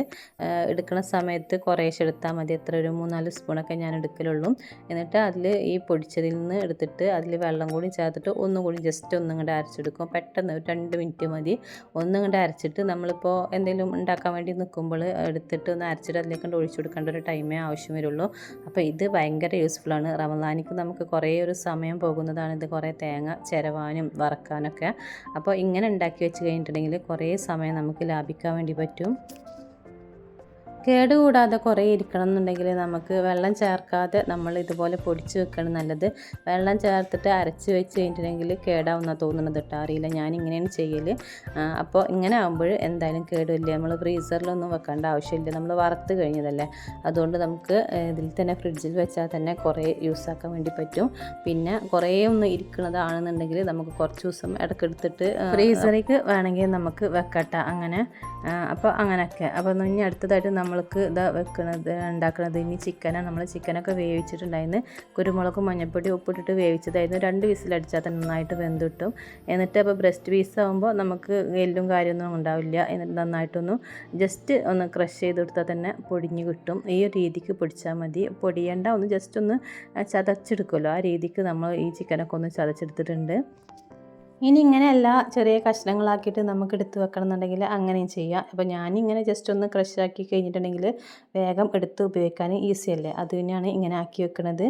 എടുക്കുന്ന സമയത്ത് കുറേശ്ശെ എടുത്താൽ മതി. എത്ര ഒരു 3-4 സ്പൂണൊക്കെ ഞാൻ എടുക്കലുള്ളൂ. എന്നിട്ട് അതിൽ ഈ പൊടിച്ചതിൽ നിന്ന് എടുത്തിട്ട് അതിൽ വെള്ളം കൂടി ചേർത്തിട്ട് ഒന്നും കൂടി ജസ്റ്റ് ഒന്നും കൂടെ അരച്ചെടുക്കും. പെട്ടെന്ന് 2 മിനിറ്റ് മതി. ഒന്നും കൊണ്ട് അരച്ചിട്ട് നമ്മളിപ്പോൾ എന്തെങ്കിലും ഉണ്ടാക്കാൻ വേണ്ടി നിൽക്കുമ്പോൾ എടുത്തിട്ട് ഒന്ന് അരച്ചിട്ട് അതിലേക്ക് ഒഴിച്ചു കൊടുക്കേണ്ട ഒരു ടൈമേ ആവശ്യം വരുള്ളൂ. അപ്പോൾ ഇത് ഭയങ്കര യൂസ്ഫുള്ളാണ്. റമദാനിക്ക് നമുക്ക് കുറേ ഒരു സമയം പോകുന്നതാണ് ഇത്, കുറേ തേങ്ങ ചിരവാനും വറക്കാനൊക്കെ. അപ്പോൾ ഇങ്ങനെ ഉണ്ടാക്കി വെച്ച് കഴിഞ്ഞിട്ടുണ്ടെങ്കിൽ കുറേ സമയം നമുക്ക് ലാഭിക്കാൻ വേണ്ടി പറ്റും. കേടുകൂടാതെ കുറേ ഇരിക്കണം എന്നുണ്ടെങ്കിൽ നമുക്ക് വെള്ളം ചേർക്കാതെ നമ്മൾ ഇതുപോലെ പൊടിച്ച് വെക്കണം നല്ലത്. വെള്ളം ചേർത്തിട്ട് അരച്ച് വെച്ച് കഴിഞ്ഞിട്ടുണ്ടെങ്കിൽ കേടാവുന്ന തോന്നുന്നത് കേട്ടോ, അറിയില്ല, ഞാനിങ്ങനെയാണ് ചെയ്യൽ. അപ്പോൾ ഇങ്ങനെ ആകുമ്പോൾ എന്തായാലും കേടില്ല. നമ്മൾ ഫ്രീസറിലൊന്നും വെക്കേണ്ട ആവശ്യമില്ല, നമ്മൾ വറുത്ത് കഴിഞ്ഞതല്ലേ. അതുകൊണ്ട് നമുക്ക് ഇതിൽ തന്നെ ഫ്രിഡ്ജിൽ വെച്ചാൽ തന്നെ കുറേ യൂസാക്കാൻ വേണ്ടി പറ്റും. പിന്നെ കുറേ ഒന്ന് ഇരിക്കുന്നതാണെന്നുണ്ടെങ്കിൽ നമുക്ക് കുറച്ച് ദിവസം ഇടയ്ക്കെടുത്തിട്ട് ഫ്രീസറിലേക്ക് വേണമെങ്കിൽ നമുക്ക് വെക്കട്ടെ അങ്ങനെ. അപ്പോൾ അങ്ങനെയൊക്കെ. അപ്പോൾ ഇനി അടുത്തതായിട്ട് നമ്മൾ നമ്മൾക്ക് ഇതാ ഉണ്ടാക്കുന്നത് ഇനി ചിക്കനാണ്. നമ്മൾ ചിക്കനൊക്കെ വേവിച്ചിട്ടുണ്ടായിരുന്നു. കുരുമുളകും മഞ്ഞൾപ്പൊടി ഉപ്പിട്ടിട്ട് വേവിച്ചതായിരുന്നു. 2 വിസിലടിച്ചാൽ തന്നെ നന്നായിട്ട് വെന്ത് കിട്ടും. എന്നിട്ട് അപ്പോൾ ബ്രസ്റ്റ് പീസ് ആകുമ്പോൾ നമുക്ക് എല്ലും കാര്യമൊന്നും ഉണ്ടാവില്ല. എന്നിട്ട് നന്നായിട്ടൊന്ന് ജസ്റ്റ് ഒന്ന് ക്രഷ് ചെയ്ത് കൊടുത്താൽ തന്നെ പൊടിഞ്ഞ് കിട്ടും. ഈ ഒരു രീതിക്ക് പൊടിച്ചാൽ മതി. പൊടിയേണ്ട, ഒന്ന് ജസ്റ്റ് ഒന്ന് ചതച്ചെടുക്കുമല്ലോ, ആ രീതിക്ക് നമ്മൾ ഈ ചിക്കനൊക്കെ ഒന്ന് ചതച്ചെടുത്തിട്ടുണ്ട്. ഇനി ഇങ്ങനെയല്ല ചെറിയ കഷ്ണങ്ങളാക്കിയിട്ട് നമുക്ക് എടുത്ത് വെക്കണം എന്നുണ്ടെങ്കിൽ അങ്ങനെയും ചെയ്യാം. അപ്പോൾ ഞാനിങ്ങനെ ജസ്റ്റ് ഒന്ന് ക്രഷ് ആക്കി കഴിഞ്ഞിട്ടുണ്ടെങ്കിൽ വേഗം എടുത്ത് ഉപയോഗിക്കാൻ ഈസി അല്ലേ, അത് തന്നെയാണ് ഇങ്ങനെ ആക്കി വെക്കുന്നത്.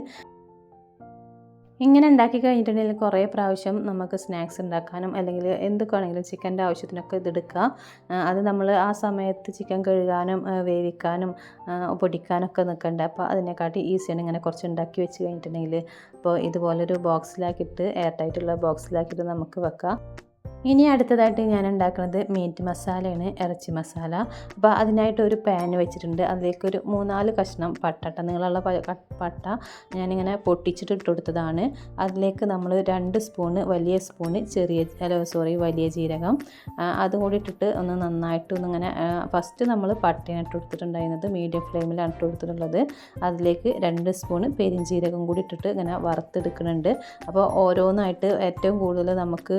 ഇങ്ങനെ ഉണ്ടാക്കി കഴിഞ്ഞിട്ടുണ്ടെങ്കിൽ കുറേ പ്രാവശ്യം നമുക്ക് സ്നാക്സ് ഉണ്ടാക്കാനും അല്ലെങ്കിൽ എന്തൊക്കെ ആണെങ്കിലും ചിക്കൻ്റെ ആവശ്യത്തിനൊക്കെ ഇതെടുക്കുക. അത് നമ്മൾ ആ സമയത്ത് ചിക്കൻ കഴുകാനും വേവിക്കാനും പൊടിക്കാനൊക്കെ നിൽക്കണ്ട. അപ്പോൾ അതിനെക്കാട്ടി ഈസിയാണ് ഇങ്ങനെ കുറച്ച് ഉണ്ടാക്കി വെച്ച് കഴിഞ്ഞിട്ടുണ്ടെങ്കിൽ. അപ്പോൾ ഇതുപോലൊരു ബോക്സിലാക്കിയിട്ട് എയർ ടൈറ്റുള്ള ബോക്സിലാക്കിയിട്ട് നമുക്ക് വെക്കാം. ഇനി അടുത്തതായിട്ട് ഞാൻ ഉണ്ടാക്കുന്നത് മീറ്റ് മസാലയാണ്, ഇറച്ചി മസാല. അപ്പോൾ അതിനായിട്ട് ഒരു പാൻ വെച്ചിട്ടുണ്ട്. അതിലേക്കൊരു 3-4 കഷ്ണം പട്ട, നീളമുള്ള പട്ട ഞാനിങ്ങനെ പൊട്ടിച്ചിട്ട് ഇട്ട് കൊടുത്തതാണ്. അതിലേക്ക് നമ്മൾ 2 സ്പൂണ് വലിയ ജീരകം അതും കൂടി ഇട്ടിട്ട് ഒന്ന് നന്നായിട്ട് ഒന്നിങ്ങനെ ഫസ്റ്റ് നമ്മൾ പട്ടയാണ് ഇട്ട് കൊടുത്തിട്ടുണ്ടായിരുന്നത്. മീഡിയം ഫ്ലെയിമിലാണ് ഇട്ട് കൊടുത്തിട്ടുള്ളത്. അതിലേക്ക് 2 സ്പൂണ് പെരിഞ്ജീരകം കൂടി ഇട്ടിട്ട് ഇങ്ങനെ വറുത്തെടുക്കുന്നുണ്ട്. അപ്പോൾ ഓരോന്നായിട്ട് ഏറ്റവും കൂടുതൽ നമുക്ക്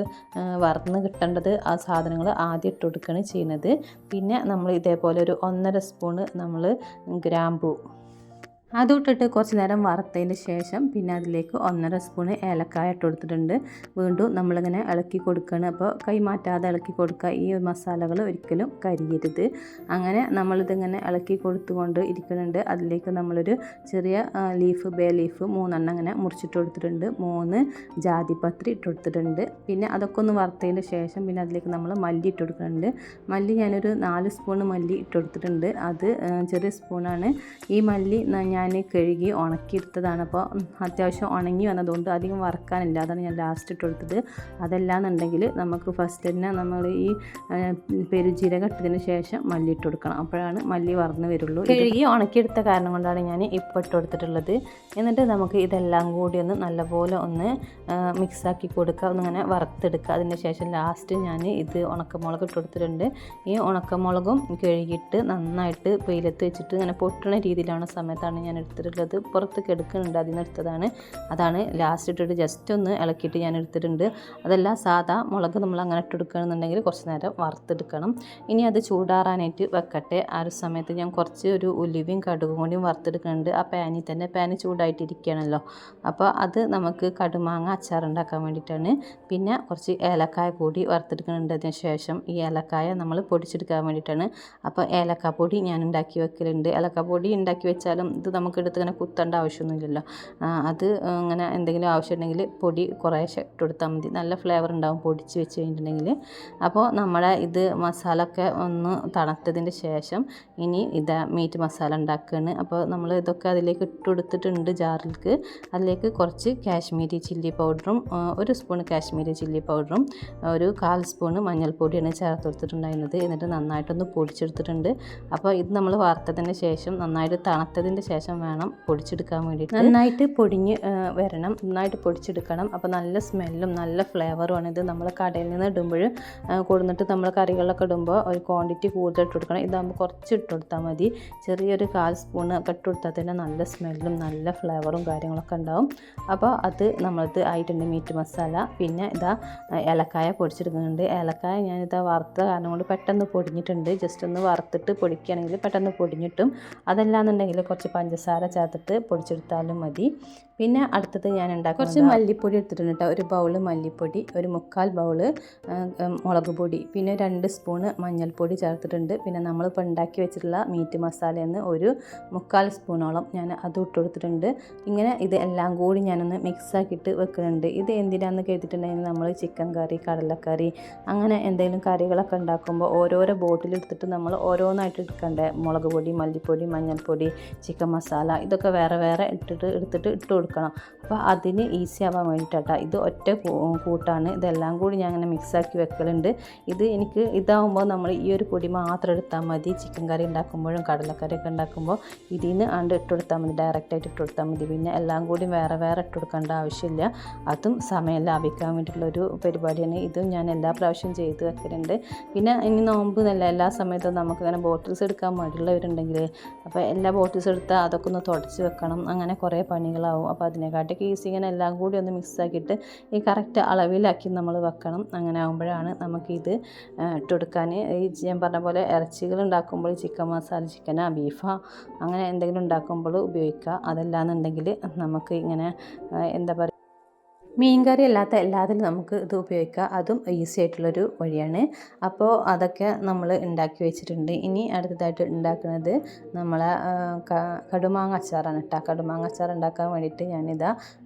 വറുത്ത് കിട്ടേണ്ടത് ആ സാധനങ്ങൾ ആദ്യം ഇട്ട് കൊടുക്കുകയാണ് ചെയ്യുന്നത്. പിന്നെ നമ്മൾ ഇതേപോലെ ഒരു 1.5 സ്പൂണ് നമ്മൾ ഗ്രാമ്പൂ അതിട്ടിട്ട് കുറച്ച് നേരം വറുത്തതിന് ശേഷം പിന്നെ അതിലേക്ക് 1.5 സ്പൂണ് ഏലക്കായ ഇട്ട് കൊടുത്തിട്ടുണ്ട്. വീണ്ടും നമ്മളിങ്ങനെ ഇളക്കി കൊടുക്കുകയാണ്. അപ്പോൾ കൈ മാറ്റാതെ ഇളക്കി കൊടുക്കുക. ഈ മസാലകൾ ഒരിക്കലും കരിയരുത്. അങ്ങനെ നമ്മളിതിങ്ങനെ ഇളക്കി കൊടുത്തുകൊണ്ട് ഇരിക്കുന്നുണ്ട്. അതിലേക്ക് നമ്മളൊരു ചെറിയ ബേ ലീഫ് 3 ഇങ്ങനെ മുറിച്ചിട്ട് കൊടുത്തിട്ടുണ്ട്. 3 ജാതിപത്രി ഇട്ട് കൊടുത്തിട്ടുണ്ട്. പിന്നെ അതൊക്കെ ഒന്ന് വറുത്തതിന് ശേഷം പിന്നെ അതിലേക്ക് നമ്മൾ മല്ലി ഇട്ട് കൊടുക്കുന്നുണ്ട്. മല്ലി ഞാനൊരു 4 സ്പൂണ് മല്ലി ഇട്ട് കൊടുത്തിട്ടുണ്ട്. അത് ചെറിയ സ്പൂണാണ്. ഈ മല്ലി ഞാൻ കഴുകി ഉണക്കിയെടുത്തതാണ്. അപ്പോൾ അത്യാവശ്യം ഉണങ്ങി വന്നതുകൊണ്ട് അധികം വറുക്കാനില്ല, അതാണ് ഞാൻ ലാസ്റ്റ് ഇട്ട് കൊടുത്തത്. അതല്ലാന്നുണ്ടെങ്കിൽ നമുക്ക് ഫസ്റ്റ് തന്നെ നമ്മൾ ഈ പെരുജീരകം ഇട്ടതിന് ശേഷം മല്ലി ഇട്ട് കൊടുക്കണം. അപ്പോഴാണ് മല്ലി വറന്ന് വരുള്ളൂ. കഴുകി ഉണക്കിയെടുത്ത കാരണം കൊണ്ടാണ് ഞാൻ ഇപ്പോൾ ഇട്ട് കൊടുത്തിട്ടുള്ളത്. എന്നിട്ട് നമുക്ക് ഇതെല്ലാം കൂടി ഒന്ന് നല്ലപോലെ ഒന്ന് മിക്സാക്കി കൊടുക്കുക, ഒന്നിങ്ങനെ വറുത്തെടുക്കുക. അതിന് ശേഷം ലാസ്റ്റ് ഞാൻ ഇത് ഉണക്കമുളക് ഇട്ട് കൊടുത്തിട്ടുണ്ട്. ഈ ഉണക്കമുളകും കഴുകിയിട്ട് നന്നായിട്ട് വെയിലത്ത് വെച്ചിട്ട് ഇങ്ങനെ പൊട്ടുന്ന രീതിയിലാണ് സമയത്താണ് ഞാൻ എടുത്തിട്ടുള്ളത്. പുറത്തേക്ക് എടുക്കുന്നുണ്ട്, അതിന് എടുത്തതാണ്. അതാണ് ലാസ്റ്റ് ഇട്ടിട്ട് ജസ്റ്റ് ഒന്ന് ഇളക്കിയിട്ട് ഞാൻ എടുത്തിട്ടുണ്ട്. അതല്ല സാധാ മുളക് നമ്മൾ അങ്ങനെ ഇട്ടെടുക്കുകയാണെന്നുണ്ടെങ്കിൽ കുറച്ച് നേരം വറുത്തെടുക്കണം. ഇനി അത് ചൂടാറാനായിട്ട് വെക്കട്ടെ. ആ ഒരു സമയത്ത് ഞാൻ കുറച്ച് ഒരു ഉലുവയും കടുകും കൂടിയും വറുത്തെടുക്കുന്നുണ്ട്. ആ പാനിൽ തന്നെ, പാന് ചൂടായിട്ടിരിക്കുകയാണല്ലോ. അപ്പോൾ അത് നമുക്ക് കടുമാങ്ങ അച്ചാർ ഉണ്ടാക്കാൻ വേണ്ടിയിട്ടാണ്. പിന്നെ കുറച്ച് ഏലക്കായ കൂടി വറുത്തെടുക്കുന്നുണ്ട്. അതിന് ശേഷം ഈ ഏലക്കായ നമ്മൾ പൊടിച്ചെടുക്കാൻ വേണ്ടിയിട്ടാണ്. അപ്പോൾ ഏലക്കായ പൊടി ഞാൻ ഉണ്ടാക്കി വെക്കലുണ്ട്. ഏലക്കായ പൊടി ഉണ്ടാക്കി വെച്ചാലും ഇത് നമുക്ക് എടുത്ത് ഇങ്ങനെ കുത്തേണ്ട ആവശ്യമൊന്നുമില്ലല്ലോ. അത് ഇങ്ങനെ എന്തെങ്കിലും ആവശ്യമുണ്ടെങ്കിൽ പൊടി കുറേശ്ശെ ഇട്ട് കൊടുത്താൽ മതി. നല്ല ഫ്ലേവർ ഉണ്ടാവും പൊടിച്ച് വെച്ച് കഴിഞ്ഞിട്ടുണ്ടെങ്കിൽ. അപ്പോൾ നമ്മുടെ ഇത് മസാല ഒക്കെ ഒന്ന് തണുത്തതിന് ശേഷം ഇനി മീറ്റ് മസാല ഉണ്ടാക്കുകയാണ്. അപ്പോൾ നമ്മൾ ഇതൊക്കെ അതിലേക്ക് ഇട്ട് കൊടുത്തിട്ടുണ്ട് ജാറിലേക്ക്. അതിലേക്ക് കുറച്ച് കാശ്മീരി ചില്ലി പൗഡറും 1 സ്പൂൺ കാശ്മീരി ചില്ലി പൗഡറും ഒരു 1/4 സ്പൂണ് മഞ്ഞൾപ്പൊടിയാണ് ചേർത്ത് കൊടുത്തിട്ടുണ്ടായിരുന്നത്. എന്നിട്ട് നന്നായിട്ടൊന്ന് പൊടിച്ചെടുത്തിട്ടുണ്ട്. അപ്പോൾ ഇത് നമ്മൾ വറുത്തതിന് ശേഷം നന്നായിട്ട് തണുത്തതിന് ശേഷം വേണം പൊടിച്ചെടുക്കാൻ വേണ്ടിയിട്ട്. നന്നായിട്ട് പൊടിഞ്ഞ് വരണം, നന്നായിട്ട് പൊടിച്ചെടുക്കണം. അപ്പോൾ നല്ല സ്മെല്ലും നല്ല ഫ്ലേവറുമാണ്. ഇത് നമ്മൾ കടയിൽ നിന്ന് ഇടുമ്പോൾ കൊടുന്നിട്ട് നമ്മൾ കറികളിലൊക്കെ ഇടുമ്പോൾ ഒരു ക്വാണ്ടിറ്റി കൂടുതൽ ഇട്ട് കൊടുക്കണം. ഇതാകുമ്പോൾ കുറച്ച് ഇട്ട് കൊടുത്താൽ മതി. ചെറിയൊരു 1/4 സ്പൂണ് ഒക്കെ ഇട്ട് കൊടുത്താൽ തന്നെ നല്ല സ്മെല്ലും നല്ല ഫ്ലേവറും കാര്യങ്ങളൊക്കെ ഉണ്ടാവും. അപ്പോൾ അത് നമ്മളത് ആയിട്ടുണ്ട് മീറ്റ് മസാല. പിന്നെ ഏലക്കായ പൊടിച്ചെടുക്കുന്നുണ്ട്. ഏലക്കായ ഞാനിതാ വറുത്ത കാരണം കൊണ്ട് പെട്ടെന്ന് പൊടിഞ്ഞിട്ടുണ്ട്. ജസ്റ്റ് ഒന്ന് വറുത്തിട്ട് പൊടിക്കുകയാണെങ്കിൽ പെട്ടെന്ന് പൊടിഞ്ഞിട്ടും. അതല്ലാന്നുണ്ടെങ്കിൽ കുറച്ച് പഞ്ചസാര ചേർത്തിട്ട് പൊടിച്ചെടുത്താലും മതി. പിന്നെ അടുത്തത് ഞാൻ ഉണ്ടാക്കുക കുറച്ച് മല്ലിപ്പൊടി എടുത്തിട്ടുണ്ട് കേട്ടോ. ഒരു ബൗള് മല്ലിപ്പൊടി, ഒരു 3/4 ബൗള് മുളക് പൊടി, പിന്നെ 2 സ്പൂണ് മഞ്ഞൾപ്പൊടി ചേർത്തിട്ടുണ്ട്. പിന്നെ നമ്മളിപ്പോൾ ഉണ്ടാക്കി വെച്ചിട്ടുള്ള മീറ്റ് മസാലയെന്ന് ഒരു 3/4 സ്പൂണോളം ഞാൻ അത് ഇട്ട് കൊടുത്തിട്ടുണ്ട്. ഇങ്ങനെ ഇത് എല്ലാം കൂടി ഞാനൊന്ന് മിക്സാക്കിയിട്ട് വെക്കുന്നുണ്ട്. ഇത് എന്തിനാണെന്ന് കേട്ടിട്ടുണ്ടെങ്കിൽ നമ്മൾ ചിക്കൻ കറി, കടലക്കറി അങ്ങനെ എന്തെങ്കിലും കറികളൊക്കെ ഉണ്ടാക്കുമ്പോൾ ഓരോരോ ബോട്ടിലെടുത്തിട്ട് നമ്മൾ ഓരോന്നായിട്ട് എടുക്കണ്ടേ. മുളക് പൊടി, മല്ലിപ്പൊടി, മഞ്ഞൾപ്പൊടി, ചിക്കൻ മസാല ഇതൊക്കെ വേറെ വേറെ എടുത്തിട്ട് ഇട്ട് കൊടുക്കുക. കൊടുക്കണം. അപ്പോൾ അതിന് ഈസി ആവാൻ വേണ്ടിയിട്ടാണ് ഇത് ഒറ്റ കൂട്ടാണ്. ഇതെല്ലാം കൂടി ഞാൻ അങ്ങനെ മിക്സാക്കി വെക്കലുണ്ട്. ഇത് എനിക്ക് ഇതാവുമ്പോൾ നമ്മൾ ഈ ഒരു പൊടി മാത്രം എടുത്താൽ മതി. ചിക്കൻ കറി ഉണ്ടാക്കുമ്പോഴും കടലക്കറിയൊക്കെ ഉണ്ടാക്കുമ്പോൾ ഇതിന് ഇട്ട് കൊടുത്താൽ മതി, ഡയറക്റ്റായിട്ട് ഇട്ട് കൊടുത്താൽ മതി. പിന്നെ എല്ലാം കൂടി വേറെ വേറെ ഇട്ട് കൊടുക്കേണ്ട ആവശ്യമില്ല. അതും സമയം ലാഭിക്കാൻ വേണ്ടിയിട്ടുള്ളൊരു പരിപാടിയാണ്. ഇതും ഞാൻ എല്ലാ പ്രാവശ്യവും ചെയ്ത് വെക്കലുണ്ട്. പിന്നെ ഇനി നോമ്പ് എന്നല്ല, എല്ലാ സമയത്തും നമുക്കിങ്ങനെ ബോട്ടിൽസ് എടുക്കാൻ മടിയുള്ളവരുണ്ടെങ്കിൽ അപ്പോൾ എല്ലാ ബോട്ടിൽസ് എടുത്താൽ അതൊക്കെ ഒന്ന് തുടച്ച് വെക്കണം. അങ്ങനെ കുറേ പണികളാവും. അപ്പോൾ അതിനെക്കാട്ടൊക്കെ ഈസി ഇങ്ങനെ എല്ലാം കൂടി ഒന്ന് മിക്സാക്കിയിട്ട് ഈ കറക്റ്റ് അളവിലാക്കി നമ്മൾ വെക്കണം. അങ്ങനെ ആകുമ്പോഴാണ് നമുക്കിത് ഇട്ടുകൊടുക്കാൻ. ഈ ഞാൻ പറഞ്ഞ പോലെ ഇറച്ചികൾ ഉണ്ടാക്കുമ്പോൾ ചിക്കൻ മസാല, ചിക്കനോ ബീഫോ അങ്ങനെ എന്തെങ്കിലും ഉണ്ടാക്കുമ്പോൾ ഉപയോഗിക്കുക. അതല്ലാന്നുണ്ടെങ്കിൽ നമുക്ക് ഇങ്ങനെ എന്താ പറയുക, മീൻ കറി അല്ലാത്ത എല്ലാത്തിലും നമുക്ക് ഇത് ഉപയോഗിക്കാം. അതും ഈസി ആയിട്ടുള്ളൊരു വഴിയാണ്. അപ്പോൾ അതൊക്കെ നമ്മൾ ഉണ്ടാക്കി വെച്ചിട്ടുണ്ട്. ഇനി അടുത്തതായിട്ട് ഉണ്ടാക്കുന്നത് നമ്മളെ കടുമാങ്ങ അച്ചാറാണ് കേട്ടോ. കടുമാങ്ങ അച്ചാർ ഉണ്ടാക്കാൻ വേണ്ടിയിട്ട് ഞാനിതാ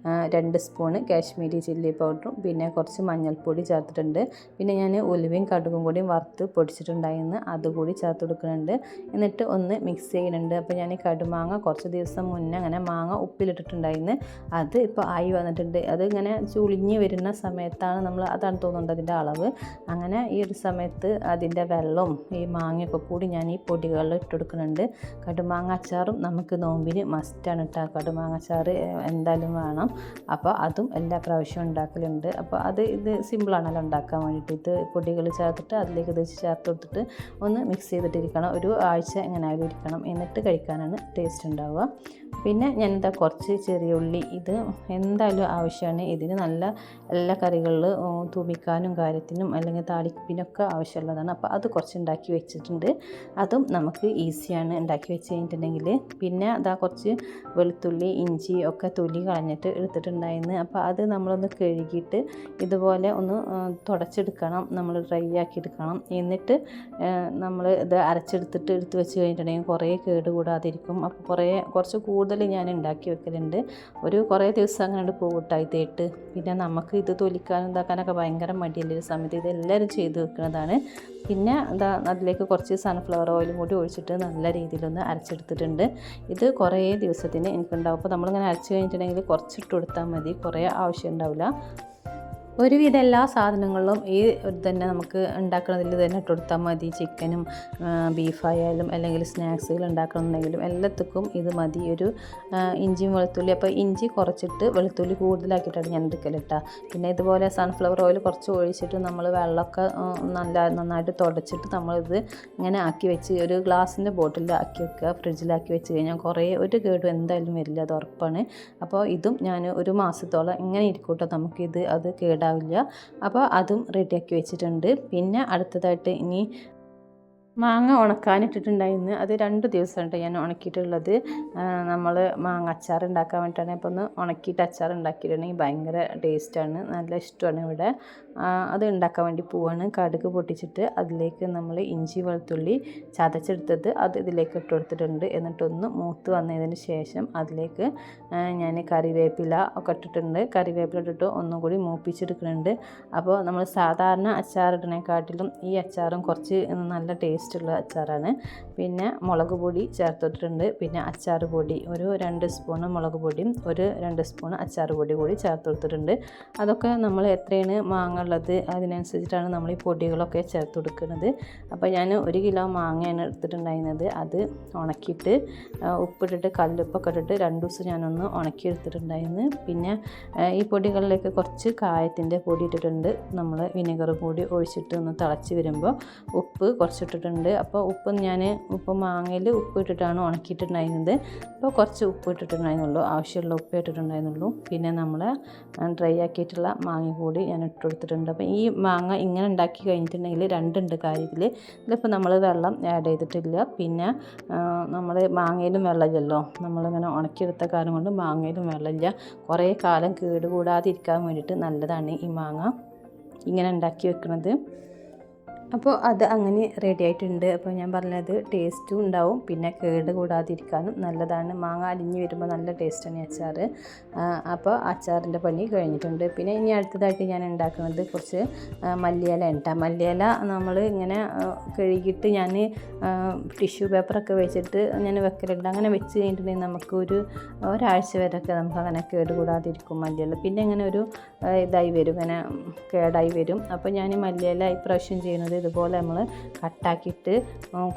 2 സ്പൂണ് കാശ്മീരി ചില്ലി പൗഡറും പിന്നെ കുറച്ച് മഞ്ഞൾപ്പൊടി ചേർത്തിട്ടുണ്ട്. പിന്നെ ഞാൻ ഉലുവയും കടുകും കൂടി വറുത്ത് പൊടിച്ചിട്ടുണ്ടായിരുന്നു, അതുകൂടി ചേർത്ത് കൊടുക്കുന്നുണ്ട്. എന്നിട്ട് ഒന്ന് മിക്സ് ചെയ്യുന്നുണ്ട്. അപ്പോൾ ഞാൻ ഈ കടുമാങ്ങ കുറച്ച് ദിവസം മുന്നേ അങ്ങനെ മാങ്ങ ഉപ്പിലിട്ടിട്ടുണ്ടായിരുന്നു. അത് ഇപ്പോൾ ആയി വന്നിട്ടുണ്ട്. അത് ഇങ്ങനെ ചുളിഞ്ഞ് വരുന്ന സമയത്താണ് നമ്മൾ, അതാണ് തോന്നുന്നുണ്ട് അതിൻ്റെ അളവ്. അങ്ങനെ ഈ ഒരു സമയത്ത് അതിൻ്റെ വെള്ളവും ഈ മാങ്ങയൊക്കെ കൂടി ഞാൻ ഈ പൊടികളിൽ ഇട്ടെടുക്കുന്നുണ്ട്. കടുമാങ്ങ അച്ചാറും നമുക്ക് നോമ്പിന് മസ്റ്റാണ് കേട്ടോ. കടുമാങ്ങ അച്ചാർ എന്തായാലും വേണം. അപ്പോൾ അതും എല്ലാ പ്രാവശ്യവും ഉണ്ടാക്കലുണ്ട്. അപ്പോൾ ഇത് സിമ്പിളാണല്ലോ ഉണ്ടാക്കാൻ വേണ്ടിയിട്ട്. ഇത് പൊടികൾ ചേർത്തിട്ട് അതിലേക്ക് ഇത് ചേർത്ത് കൊടുത്തിട്ട് ഒന്ന് മിക്സ് ചെയ്തിട്ടിരിക്കണം. ഒരു ആഴ്ച എങ്ങനെ ആയാലും ഇരിക്കണം. എന്നിട്ട് കഴിക്കാനാണ് ടേസ്റ്റ് ഉണ്ടാവുക. പിന്നെ ഞാൻ കുറച്ച് ചെറിയ ഉള്ളി, ഇത് എന്തായാലും ആവശ്യമാണ്. ഇതിന് നല്ല എല്ലാ കറികളിൽ തൂമിക്കാനും കാര്യത്തിനും അല്ലെങ്കിൽ താളിപ്പിനൊക്കെ ആവശ്യമുള്ളതാണ്. അപ്പോൾ അത് കുറച്ച് ഉണ്ടാക്കി വെച്ചിട്ടുണ്ട്. അതും നമുക്ക് ഈസിയാണ് ഉണ്ടാക്കി വെച്ച് കഴിഞ്ഞിട്ടുണ്ടെങ്കിൽ. പിന്നെ കുറച്ച് വെളുത്തുള്ളി, ഇഞ്ചി ഒക്കെ തൊലി കളഞ്ഞിട്ട് എടുത്തിട്ടുണ്ടായിരുന്നു. അപ്പോൾ അത് നമ്മളൊന്ന് കഴുകിയിട്ട് ഇതുപോലെ ഒന്ന് തുടച്ചെടുക്കണം, നമ്മൾ ഡ്രൈ ആക്കി എടുക്കണം. എന്നിട്ട് നമ്മൾ ഇത് അരച്ചെടുത്തിട്ട് എടുത്ത് വെച്ച് കഴിഞ്ഞിട്ടുണ്ടെങ്കിൽ കുറേ കേട് കൂടാതിരിക്കും. അപ്പോൾ കുറച്ച് കൂടുതൽ ഞാൻ ഉണ്ടാക്കി വെക്കലുണ്ട്. കുറേ ദിവസം അങ്ങനെ പോകട്ടായിത്തേട്ട്. പിന്നെ നമുക്ക് ഇത് തൊലിക്കാനും ഇതാക്കാനൊക്കെ ഭയങ്കര മടിയല്ലേ ഒരു സമയത്ത്. ഇതെല്ലാവരും ചെയ്ത് വെക്കുന്നതാണ്. പിന്നെ അതിലേക്ക് കുറച്ച് സൺഫ്ലവർ ഓയിലും കൂടി ഒഴിച്ചിട്ട് നല്ല രീതിയിലൊന്ന് അരച്ചെടുത്തിട്ടുണ്ട്. ഇത് കുറേ ദിവസത്തിന് എനിക്കുണ്ടാവും. അപ്പോൾ നമ്മളിങ്ങനെ അരച്ച് കഴിഞ്ഞിട്ടുണ്ടെങ്കിൽ കുറച്ചിട്ട് കൊടുത്താൽ മതി, കുറേ ആവശ്യം ഉണ്ടാവില്ല. ഒരുവിധം എല്ലാ സാധനങ്ങളിലും ഈ തന്നെ നമുക്ക് ഉണ്ടാക്കുന്നതിൽ തന്നെ ഇട്ട് കൊടുത്താൽ മതി. ചിക്കനും ബീഫായാലും അല്ലെങ്കിൽ സ്നാക്സുകൾ ഉണ്ടാക്കണമെന്നുണ്ടെങ്കിലും എല്ലാത്തിനും ഇത് മതി. ഇഞ്ചിയും വെളുത്തുള്ളി, അപ്പോൾ ഇഞ്ചി കുറച്ചിട്ട് വെളുത്തുള്ളി കൂടുതലാക്കിയിട്ടാണ് ഞാൻ എടുക്കലിട്ടാ. പിന്നെ ഇതുപോലെ സൺഫ്ലവർ ഓയിൽ കുറച്ച് ഒഴിച്ചിട്ട് നമ്മൾ വെള്ളമൊക്കെ നന്നായിട്ട് തുടച്ചിട്ട് നമ്മളിത് ഇങ്ങനെ ആക്കി വെച്ച് ഒരു ഗ്ലാസിൻ്റെ ബോട്ടിലിൽ ആക്കി വെക്കുക. ഫ്രിഡ്ജിലാക്കി വെച്ച് കഴിഞ്ഞാൽ ഒരു കേടും എന്തായാലും വരില്ല, അത് ഉറപ്പാണ്. അപ്പോൾ ഇതും ഞാൻ ഒരു മാസത്തോളം ഇങ്ങനെ ഇരിക്കൂട്ടോ, നമുക്കിത് അത് കേടാവില്ല. അപ്പോൾ അതും റെഡിയാക്കി വെച്ചിട്ടുണ്ട്. പിന്നെ അടുത്തതായിട്ട് ഇനി മാങ്ങ ഉണക്കാനിട്ടിട്ടുണ്ടായിരുന്നു. അത് 2 ദിവസമായിട്ട് ഞാൻ ഉണക്കിയിട്ടുള്ളത്. നമ്മൾ മാങ്ങ അച്ചാർ ഉണ്ടാക്കാൻ വേണ്ടിയിട്ടാണ്. അപ്പോൾ ഒന്ന് ഉണക്കിയിട്ട് അച്ചാർ ഉണ്ടാക്കിയിട്ടുണ്ടെങ്കിൽ ഭയങ്കര ടേസ്റ്റാണ്, നല്ല ഇഷ്ടമാണ് ഇവിടെ. അത് ഉണ്ടാക്കാൻ വേണ്ടി പോവാണ്. കടുക് പൊട്ടിച്ചിട്ട് അതിലേക്ക് നമ്മൾ ഇഞ്ചി വെളുത്തുള്ളി ചതച്ചെടുത്തത് അത് ഇതിലേക്ക് ഇട്ട് കൊടുത്തിട്ടുണ്ട്. എന്നിട്ടൊന്ന് മൂത്ത് വന്നതിന് ശേഷം അതിലേക്ക് ഞാൻ കറിവേപ്പില ഒക്കെ ഇട്ടിട്ടുണ്ട്. കറിവേപ്പില ഇട്ടിട്ട് ഒന്നും കൂടി മൂപ്പിച്ചെടുക്കുന്നുണ്ട്. അപ്പോൾ നമ്മൾ സാധാരണ അച്ചാർ ഇടുന്നതിനെക്കാട്ടിലും ഈ അച്ചാറും കുറച്ച് നല്ല ടേസ്റ്റുള്ള അച്ചാറാണ്. പിന്നെ മുളക് പൊടി ചേർത്തിട്ടുണ്ട്. പിന്നെ അച്ചാർ പൊടി 2 സ്പൂണ് മുളക് പൊടിയും 2 സ്പൂണ് അച്ചാർ പൊടി കൂടി ചേർത്ത് കൊടുത്തിട്ടുണ്ട്. അതൊക്കെ നമ്മൾ എത്രയാണ് മാങ്ങ ഉള്ളത് അതിനനുസരിച്ചിട്ടാണ് നമ്മൾ ഈ പൊടികളൊക്കെ ചേർത്ത് കൊടുക്കുന്നത്. അപ്പോൾ ഞാൻ 1 കിലോ മാങ്ങയാണ് എടുത്തിട്ടുണ്ടായിരുന്നത്. അത് ഉണക്കിയിട്ട് ഉപ്പിട്ടിട്ട് കല്ലുപ്പൊക്കെ ഇട്ടിട്ട് 2 ദിവസം ഞാനൊന്ന് ഉണക്കി എടുത്തിട്ടുണ്ടായിരുന്നു. പിന്നെ ഈ പൊടികളിലേക്ക് കുറച്ച് കായത്തിൻ്റെ പൊടി ഇട്ടിട്ടുണ്ട്. നമ്മൾ വിനെഗർ കൂടി ഒഴിച്ചിട്ട് ഒന്ന് തിളച്ച് വരുമ്പോൾ ഉപ്പ് കുറച്ചിട്ടിട്ടുണ്ട്. അപ്പോൾ ഉപ്പ് മാങ്ങയിൽ ഉപ്പ് ഇട്ടിട്ടാണ് ഉണക്കിയിട്ടുണ്ടായിരുന്നത്. അപ്പോൾ കുറച്ച് ഉപ്പ് ഇട്ടിട്ടുണ്ടായിരുന്നുള്ളൂ, ആവശ്യമുള്ള ഉപ്പ് ഇട്ടിട്ടുണ്ടായിരുന്നുള്ളൂ. പിന്നെ നമ്മൾ ഡ്രൈ ആക്കിയിട്ടുള്ള മാങ്ങ കൂടി ഞാൻ ഇട്ട് കൊടുത്തിട്ടുണ്ട്. അപ്പോൾ ഈ മാങ്ങ ഇങ്ങനെ ഉണ്ടാക്കി കഴിഞ്ഞിട്ടുണ്ടെങ്കിൽ 2 ഉണ്ട് കാര്യത്തിൽ. ഇതിപ്പോൾ നമ്മൾ വെള്ളം ആഡ് ചെയ്തിട്ടില്ല. പിന്നെ നമ്മൾ മാങ്ങയിലും വെള്ളമില്ലല്ലോ, നമ്മളിങ്ങനെ ഉണക്കിയെടുത്ത കാലം കൊണ്ട് മാങ്ങയിലും വെള്ളമില്ല. കുറേ കാലം കേടുകൂടാതിരിക്കാൻ വേണ്ടിയിട്ട് നല്ലതാണ് ഈ മാങ്ങ ഇങ്ങനെ ഉണ്ടാക്കി വെക്കുന്നത്. അപ്പോൾ അത് അങ്ങനെ റെഡി ആയിട്ടുണ്ട്. അപ്പോൾ ഞാൻ പറഞ്ഞത് ടേസ്റ്റും ഉണ്ടാവും, പിന്നെ കേട് കൂടാതിരിക്കാനും നല്ലതാണ്. മാങ്ങ അലിഞ്ഞ് വരുമ്പോൾ നല്ല ടേസ്റ്റാണ് ഈ അച്ചാർ. അപ്പോൾ അച്ചാറിൻ്റെ പണി കഴിഞ്ഞിട്ടുണ്ട്. പിന്നെ ഇനി അടുത്തതായിട്ട് ഞാൻ ഉണ്ടാക്കുന്നത് കുറച്ച് മല്ലിയില ഉണ്ട്. മല്ലിയില നമ്മൾ ഇങ്ങനെ കഴുകിയിട്ട് ഞാൻ ടിഷ്യൂ പേപ്പറൊക്കെ വെച്ചിട്ട് ഞാൻ വെക്കലുണ്ട്. അങ്ങനെ വെച്ച് കഴിഞ്ഞിട്ടുണ്ടെങ്കിൽ നമുക്കൊരു ഒരാഴ്ച വരെയൊക്കെ നമുക്ക് അങ്ങനെ കേട് കൂടാതിരിക്കും മല്ലിയില. പിന്നെ ഇങ്ങനെ ഒരു ഇതായി വരും, ഇങ്ങനെ കേടായി വരും. അപ്പോൾ ഞാൻ മല്ലിയില ഇപ്രാവശ്യം ചെയ്യുന്നത് ഇതുപോലെ നമ്മൾ കട്ടാക്കിയിട്ട്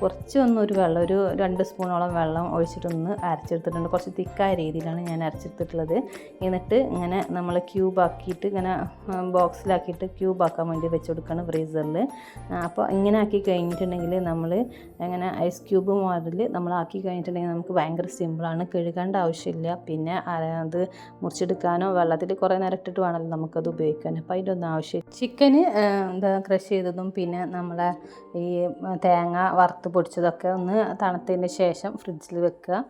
കുറച്ചൊന്നൊരു വെള്ളം, ഒരു 2 സ്പൂണോളം വെള്ളം ഒഴിച്ചിട്ടൊന്ന് അരച്ചെടുത്തിട്ടുണ്ട്. കുറച്ച് തിക്കായ രീതിയിലാണ് ഞാൻ അരച്ചെടുത്തിട്ടുള്ളത്. എന്നിട്ട് ഇങ്ങനെ നമ്മൾ ക്യൂബാക്കിയിട്ട് ഇങ്ങനെ ബോക്സിലാക്കിയിട്ട് ക്യൂബാക്കാൻ വേണ്ടി വെച്ച് കൊടുക്കണം ഫ്രീസറിൽ. അപ്പോൾ ഇങ്ങനെ ആക്കി കഴിഞ്ഞിട്ടുണ്ടെങ്കിൽ നമ്മൾ ഇങ്ങനെ ഐസ് ക്യൂബ് മോഡൽ നമ്മളാക്കി കഴിഞ്ഞിട്ടുണ്ടെങ്കിൽ നമുക്ക് ഭയങ്കര സിമ്പിളാണ്, കഴുകേണ്ട ആവശ്യമില്ല. പിന്നെ അത് മുറിച്ചെടുക്കാനോ വെള്ളത്തിൽ കുറേ നേരം ഇട്ടിട്ട് വേണമല്ലോ നമുക്കത് ഉപയോഗിക്കാൻ. അപ്പോൾ അതിൻ്റെ ഒന്നും ആവശ്യം. ചിക്കന് ക്രഷ് ചെയ്തതും പിന്നെ നമ്മളെ ഈ തേങ്ങ വറുത്ത് പൊടിച്ചതൊക്കെ ഒന്ന് തണുത്തതിന് ശേഷം ഫ്രിഡ്ജിൽ വെക്കുക.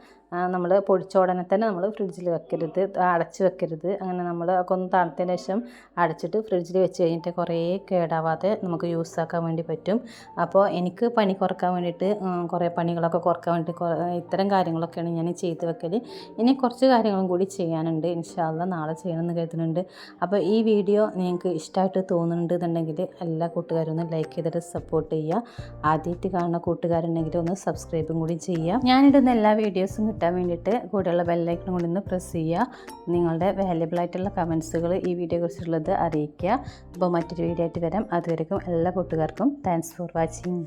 നമ്മൾ പൊടിച്ച ഉടനെ തന്നെ നമ്മൾ ഫ്രിഡ്ജിൽ വെക്കരുത്, അടച്ച് വെക്കരുത്. അങ്ങനെ നമ്മൾ ഒക്കെ ഒന്ന് തണുത്തതിന് ശേഷം അടച്ചിട്ട് ഫ്രിഡ്ജിൽ വെച്ച് കഴിഞ്ഞിട്ട് കുറേ കേടാവാതെ നമുക്ക് യൂസ് ആക്കാൻ വേണ്ടി പറ്റും. അപ്പോൾ എനിക്ക് പണി കുറക്കാൻ വേണ്ടിയിട്ട് കുറേ പണികളൊക്കെ കുറക്കാൻ വേണ്ടിയിട്ട് ഇത്തരം കാര്യങ്ങളൊക്കെയാണ് ഞാൻ ചെയ്ത് വെക്കൽ. ഇനി കുറച്ച് കാര്യങ്ങളും കൂടി ചെയ്യാനുണ്ട്, ഇൻഷാ അല്ലാഹ് നാളെ ചെയ്യണമെന്ന് കരുതുന്നുണ്ട്. അപ്പോൾ ഈ വീഡിയോ നിങ്ങൾക്ക് ഇഷ്ടമായിട്ട് തോന്നുന്നുണ്ടെന്നുണ്ടെങ്കിൽ എല്ലാ കൂട്ടുകാരും ഒന്ന് ലൈക്ക് ചെയ്തിട്ട് സപ്പോർട്ട് ചെയ്യുക. ആദ്യമായിട്ട് കാണുന്ന കൂട്ടുകാരുണ്ടെങ്കിൽ ഒന്ന് സബ്സ്ക്രൈബും കൂടി ചെയ്യുക. ഞാനിടുന്ന എല്ലാ വീഡിയോസും കിട്ടാൻ വേണ്ടിയിട്ട് കൂടെയുള്ള ബെല്ലൈക്കൺ കൂടി ഒന്ന് പ്രസ് ചെയ്യുക. നിങ്ങളുടെ വാല്യബിൾ ആയിട്ടുള്ള കമൻസുകൾ ഈ വീഡിയോ കുറിച്ചുള്ളത് അറിയിക്കുക. അപ്പോൾ മറ്റൊരു വീഡിയോ ആയിട്ട് വരാം. അതുവരെയും എല്ലാ കൂട്ടുകാർക്കും താങ്ക്സ് ഫോർ വാച്ചിങ്.